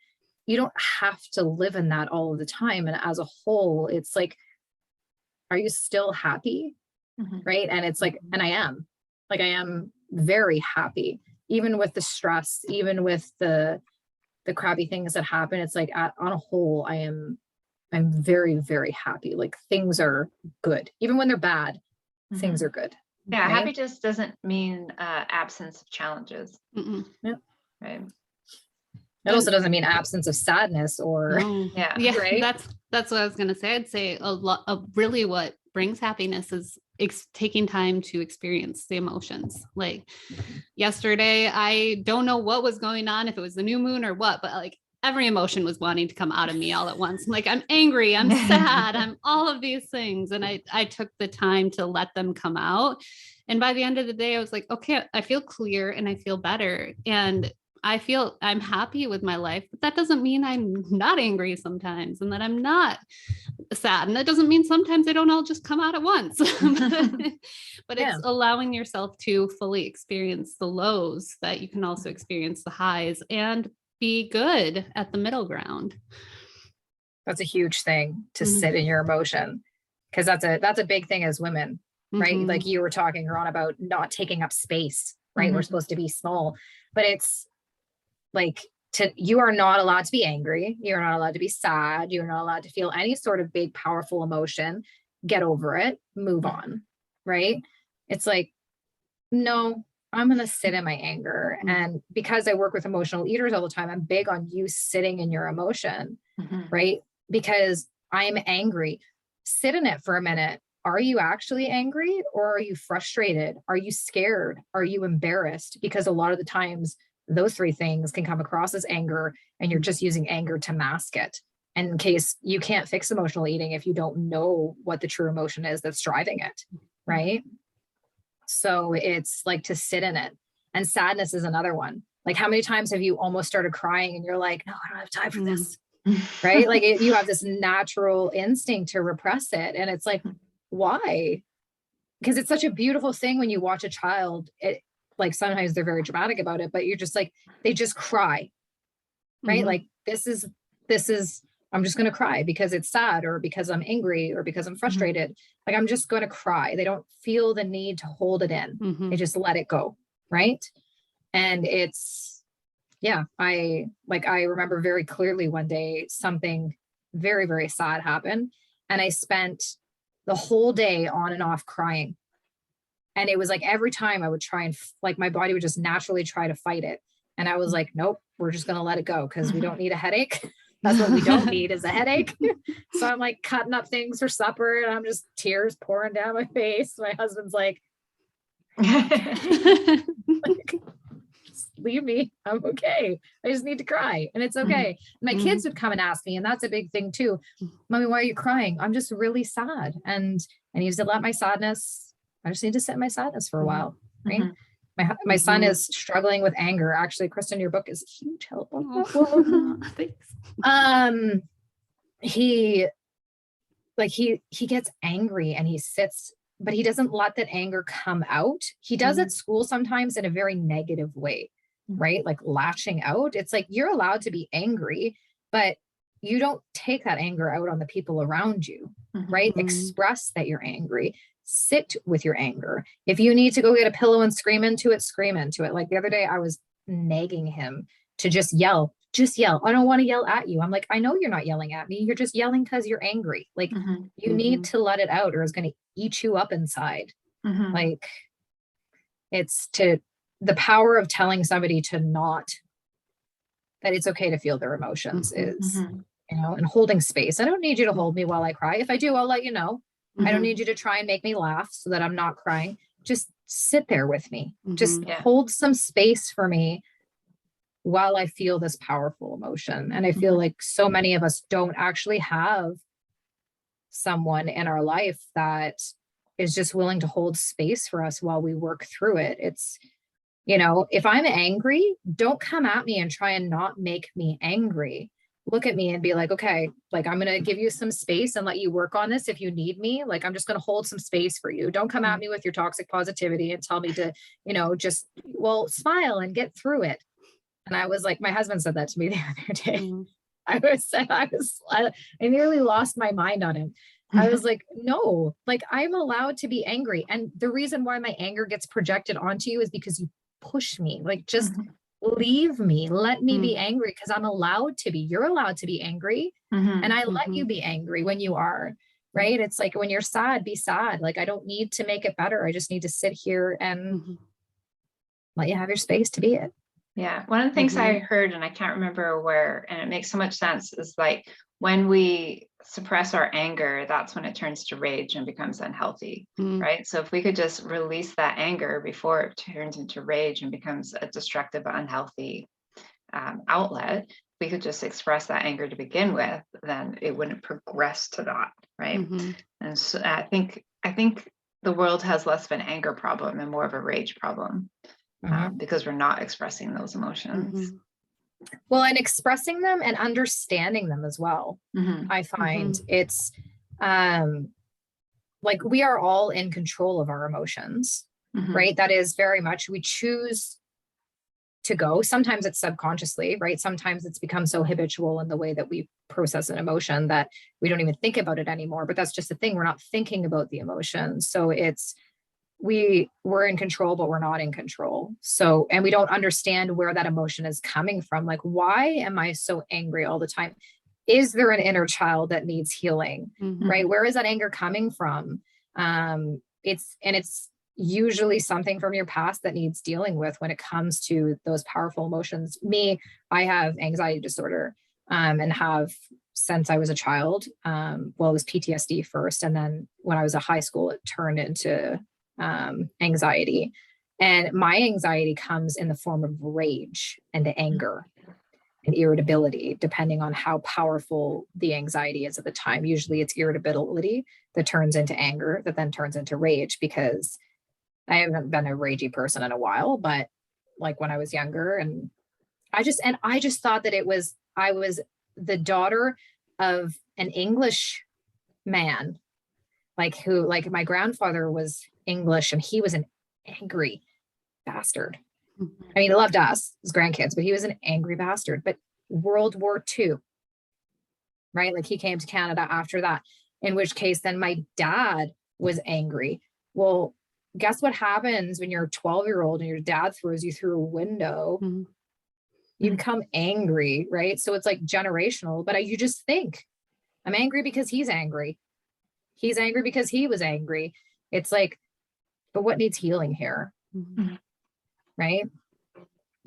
you don't have to live in that all of the time. And as a whole, it's like, are you still happy? Right. And it's like, and I am very happy, even with the stress, even with the crappy things that happen. It's like on a whole, I'm very, very happy. Like things are good. Even when they're bad, things are good. Yeah. Right? Happy just doesn't mean absence of challenges. Yeah. Right. It also doesn't mean absence of sadness or yeah. Right? That's what I was going to say. I'd say a lot of really what brings happiness is taking time to experience the emotions. Like yesterday, I don't know what was going on, if it was the new moon or what, but like every emotion was wanting to come out of me all at once. I'm like, I'm angry, I'm sad, I'm all of these things. And I took the time to let them come out. And by the end of the day, I was like, okay, I feel clear and I feel better. And I feel I'm happy with my life, but that doesn't mean I'm not angry sometimes and that I'm not sad. And that doesn't mean sometimes they don't all just come out at once. But it's allowing yourself to fully experience the lows that you can also experience the highs and be good at the middle ground. That's a huge thing to sit in your emotion, because that's a big thing as women, right? Like you were talking, Ron, about not taking up space, right? We're supposed to be small, but it's like you are not allowed to be angry. You're not allowed to be sad. You're not allowed to feel any sort of big, powerful emotion. Get over it, move on, right? It's like, no, I'm going to sit in my anger. And because I work with emotional eaters all the time, I'm big on you sitting in your emotion, right? Because I'm angry. Sit in it for a minute. Are you actually angry, or are you frustrated? Are you scared? Are you embarrassed? Because a lot of the times those three things can come across as anger, and you're just using anger to mask it. And in case you can't fix emotional eating if you don't know what the true emotion is that's driving it, right? So it's like to sit in it. And sadness is another one. Like, how many times have you almost started crying and you're like, no, I don't have time for this, right? Like you have this natural instinct to repress it. And it's like, why? Because it's such a beautiful thing when you watch a child, like sometimes they're very dramatic about it, but you're just like, they just cry, right? Like this is, I'm just going to cry because it's sad, or because I'm angry, or because I'm frustrated. Like, I'm just going to cry. They don't feel the need to hold it in. They just let it go. Right. And it's, I remember very clearly one day, something very, very sad happened. And I spent the whole day on and off crying. And it was like, every time I would try and like, my body would just naturally try to fight it. And I was like, nope, we're just going to let it go, because we don't need a headache. That's what we don't need, is a headache. So I'm like cutting up things for supper, and I'm just tears pouring down my face. My husband's like, leave me. I'm okay. I just need to cry, and it's okay. My kids would come and ask me, and that's a big thing too. Mommy, why are you crying? I'm just really sad. And I need to let my sadness, I just need to sit in my sadness for a while. Right. My son is struggling with anger. Actually, Kristen, your book is a huge help on that one. Thanks. He gets angry and he sits, but he doesn't let that anger come out. He does at school sometimes in a very negative way, right? Like lashing out. It's like, you're allowed to be angry, but you don't take that anger out on the people around you, right? Express that you're angry. Sit with your anger. If you need to go get a pillow and scream into it, scream into it. Like the other day, I was nagging him to just yell. I don't want to yell at you. I'm like, I know you're not yelling at me. You're just yelling because you're angry. Like you need to let it out, or it's going to eat you up inside. Like, it's the power of telling somebody to not, that it's okay to feel their emotions is, and holding space. I don't need you to hold me while I cry. If I do, I'll let you know. I don't need you to try and make me laugh so that I'm not crying. Just sit there with me. Just hold some space for me while I feel this powerful emotion. And I feel like so many of us don't actually have someone in our life that is just willing to hold space for us while we work through it. It's, if I'm angry, don't come at me and try and not make me angry. Look at me and be like, okay, like, I'm going to give you some space and let you work on this if you need me. Like, I'm just going to hold some space for you. Don't come at me with your toxic positivity and tell me to, just, smile and get through it. And I was like, my husband said that to me the other day. I nearly lost my mind on him. I was like, no, like, I'm allowed to be angry. And the reason why my anger gets projected onto you is because you push me. Like, just leave me, let me be angry, because I'm allowed to be. You're allowed to be angry. And I let you be angry when you are, right? It's like, when you're sad, be sad. Like, I don't need to make it better. I just need to sit here and let you have your space to be it. Yeah. One of the things I Mhm. heard, and I can't remember where, and it makes so much sense, is like when we suppress our anger, that's when it turns to rage and becomes unhealthy, Mm. right? So if we could just release that anger before it turns into rage and becomes a destructive, unhealthy outlet, if we could just express that anger to begin with, then it wouldn't progress to that, right? Mhm. And so I think the world has less of an anger problem and more of a rage problem because we're not expressing those emotions. Mhm. Well, and expressing them and understanding them as well. Mm-hmm. I find Mhm. it's like we are all in control of our emotions, Mm-hmm. right? That is very much we choose to go. Sometimes it's subconsciously, right? Sometimes it's become so habitual in the way that we process an emotion that we don't even think about it anymore. But that's just the thing. We're not thinking about the emotion. So it's we're in control, but we're not in control. So, and we don't understand where that emotion is coming from. Like, why am I so angry all the time? Is there an inner child that needs healing? Mhm. Right? Where is that anger coming from? It's usually something from your past that needs dealing with when it comes to those powerful emotions. Me, I have anxiety disorder, and have since I was a child. Well, it was PTSD first, and then when I was in high school, it turned into anxiety. And my anxiety comes in the form of rage and anger and irritability, depending on how powerful the anxiety is at the time. Usually it's irritability that turns into anger, that then turns into rage, because I haven't been a ragey person in a while, but like when I was younger, and I just thought that I was the daughter of an English man, like my grandfather was English and he was an angry bastard. I mean, he loved us, his grandkids, but he was an angry bastard. But World War II, right? Like he came to Canada after that, in which case then my dad was angry. Well, guess what happens when you're a 12-year-old and your dad throws you through a window? Mhm. You become angry, right? So it's like generational, but you just think, I'm angry because he's angry. He's angry because he was angry. It's like, but what needs healing here? Mhm. Right?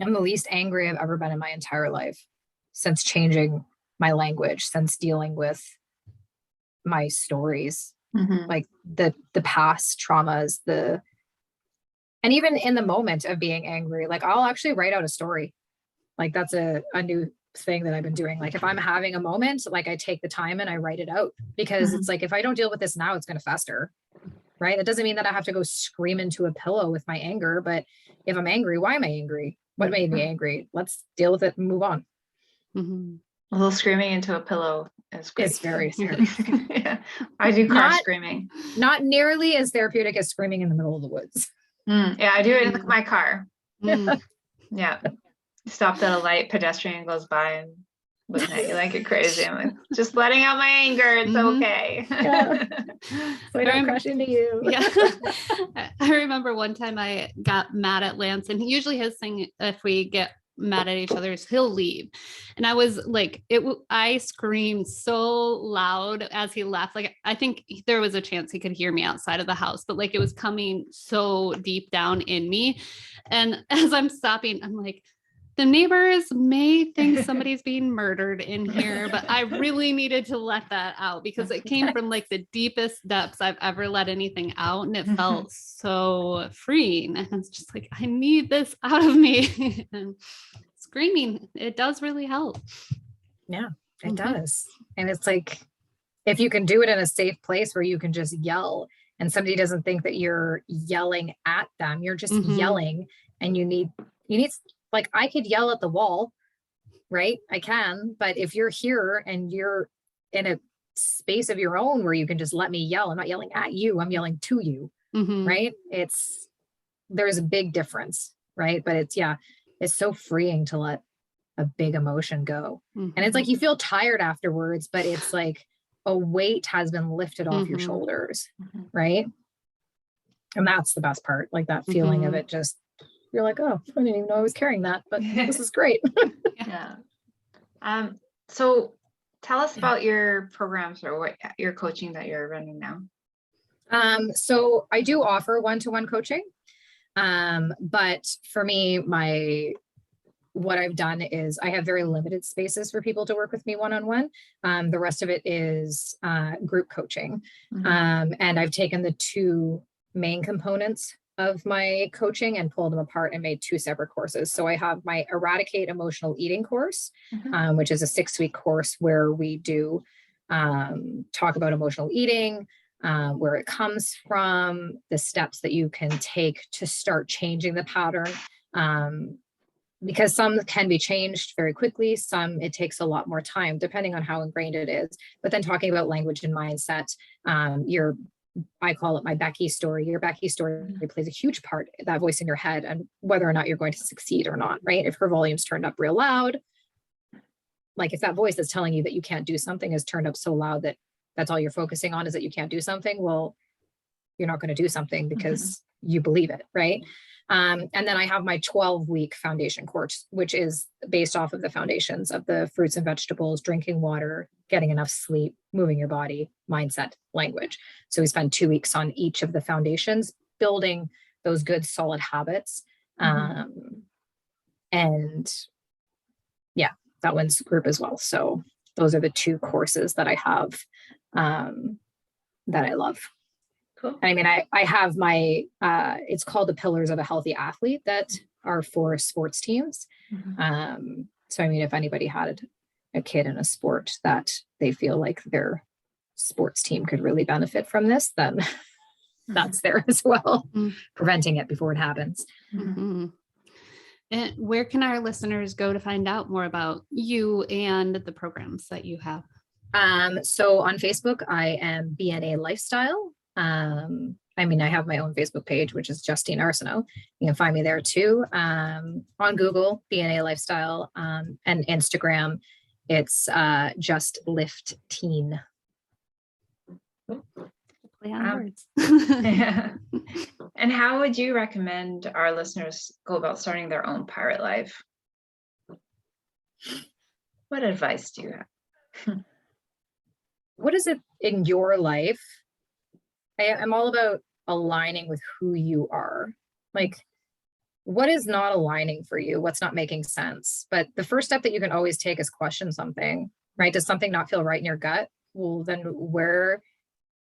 I'm the least angry I've ever been in my entire life since changing my language, since dealing with my stories, Mm-hmm. like the past traumas, and even in the moment of being angry, like I'll actually write out a story. Like that's a new thing that I've been doing. Like if I'm having a moment, like I take the time and I write it out, because Mm-hmm. it's like if I don't deal with this now, it's going to fester. Right? That doesn't mean that I have to go scream into a pillow with my anger, but if I'm angry, why am I angry? What made me angry? Let's deal with it and move on. Mhm. A little screaming into a pillow is great. It's very therapeutic. Yeah. I do car Not screaming. not nearly as therapeutic as screaming in the middle of the woods. Yeah, I do it in my car. Mm. Yeah. Stopped at a light, pedestrian goes by and looking at you like you're crazy. I'm like, just letting out my anger. It's Mhm. okay. Yeah. So I don't rem- crash into you. Yeah. I remember one time I got mad at Lance, and usually his thing, if we get mad at each other, is he'll leave. And I was like, I screamed so loud as he left. Like, I think there was a chance he could hear me outside of the house, but like it was coming so deep down in me. And as I'm stopping, I'm like, the neighbors may think somebody's being murdered in here, but I really needed to let that out because it came from like the deepest depths I've ever let anything out. And it felt so freeing. And it's just like, I need this out of me. And screaming, it does really help. Yeah, it does. And it's like, if you can do it in a safe place where you can just yell and somebody doesn't think that you're yelling at them, you're just yelling, and you need, like, I could yell at the wall, right? I can, but if you're here and you're in a space of your own where you can just let me yell, I'm not yelling at you, I'm yelling to you, right? There's a big difference, right? But it's so freeing to let a big emotion go. And it's like you feel tired afterwards, but it's like a weight has been lifted off your shoulders, right? And that's the best part, like that feeling of it, just you're like, oh, I didn't even know I was carrying that, but this is great. Yeah. So tell us about your programs or what your coaching that you're running now. So I do offer one-to-one coaching. But for me, what I've done is I have very limited spaces for people to work with me one-on-one. The rest of it is group coaching. And I've taken the two main components of my coaching and pulled them apart and made two separate courses. So I have my Eradicate Emotional Eating course, which is a 6-week course where we do talk about emotional eating, where it comes from, the steps that you can take to start changing the pattern. Because some can be changed very quickly, some it takes a lot more time, depending on how ingrained it is. But then talking about language and mindset, I call it my Becky story. Your Becky story plays a huge part, that voice in your head, and whether or not you're going to succeed or not, right? If her volume's turned up real loud, like if that voice that's telling you that you can't do something is turned up so loud that that's all you're focusing on is that you can't do something, well, you're not going to do something because you believe it, right? And then I have my 12-week foundation course, which is based off of the foundations of the fruits and vegetables, drinking water, getting enough sleep, moving your body, mindset, language. So we spend 2 weeks on each of the foundations, building those good solid habits. And yeah, that one's group as well. So those are the two courses that I have that I love. Cool. I mean, I have my, it's called the Pillars of a Healthy Athlete that are for sports teams. So, I mean, if anybody had a kid in a sport that they feel like their sports team could really benefit from this, then that's there as well, preventing it before it happens. And where can our listeners go to find out more about you and the programs that you have? So on Facebook, I am BNA Lifestyle. I mean, I have my own Facebook page, which is Justine Arsenault. You can find me there too. On Google, BNA Lifestyle, and Instagram, it's Just Lift Teen. Play on words. Yeah. And how would you recommend our listeners go about starting their own pirate life? What advice do you have? What is it in your life? I'm all about aligning with who you are. Like, what is not aligning for you? What's not making sense? But the first step that you can always take is question something, right? Does something not feel right in your gut? Well, then where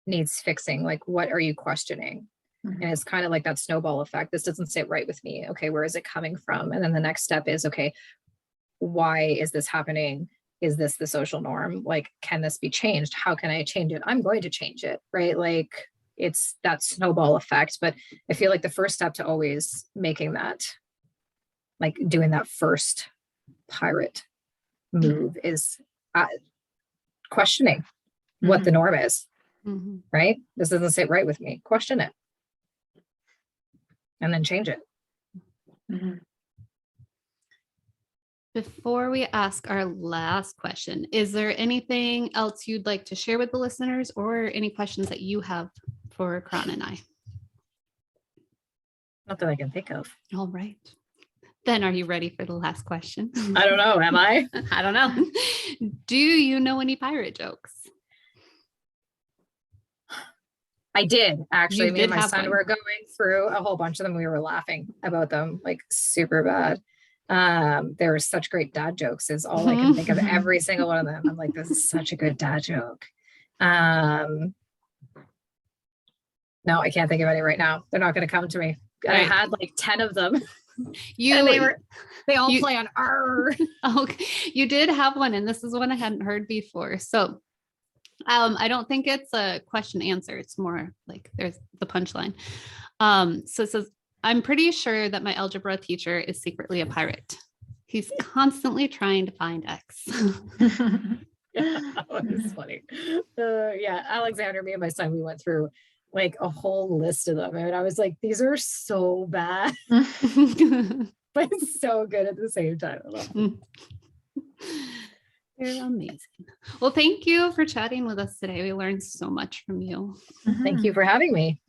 needs fixing? Like, what are you questioning? And it's kind of like that snowball effect. This doesn't sit right with me. Okay, where is it coming from? And then the next step is, okay, why is this happening? Is this the social norm? Like, can this be changed? How can I change it? I'm going to change it, right? Like, it's that snowball effect. But I feel like the first step to always making that, like doing that first pirate move is questioning what the norm is, right? This doesn't sit right with me. Question it. And then change it. Before we ask our last question, is there anything else you'd like to share with the listeners or any questions that you have for Karan and I? Not that I can think of. All right. Then are you ready for the last question? I don't know. Am I? I don't know. Do you know any pirate jokes? I did actually. You Me and did my have son one. were going through a whole bunch of them. We were laughing about them, like super bad. There were such great dad jokes is all I can think of, every single one of them. I'm like, this is such a good dad joke. No, I can't think of any right now. They're not going to come to me. Right. I had like 10 of them. And You they all play on R. okay. You did have one, and this is one I hadn't heard before. So I don't think it's a question answer. It's more like there's the punchline. So it says, I'm pretty sure that my algebra teacher is secretly a pirate. He's constantly trying to find X. Yeah, that one is funny. Yeah, Alexander, me and my son, we went through like a whole list of them. And I was like, these are so bad, but it's so good at the same time. They're amazing. Well, thank you for chatting with us today. We learned so much from you. Thank you for having me.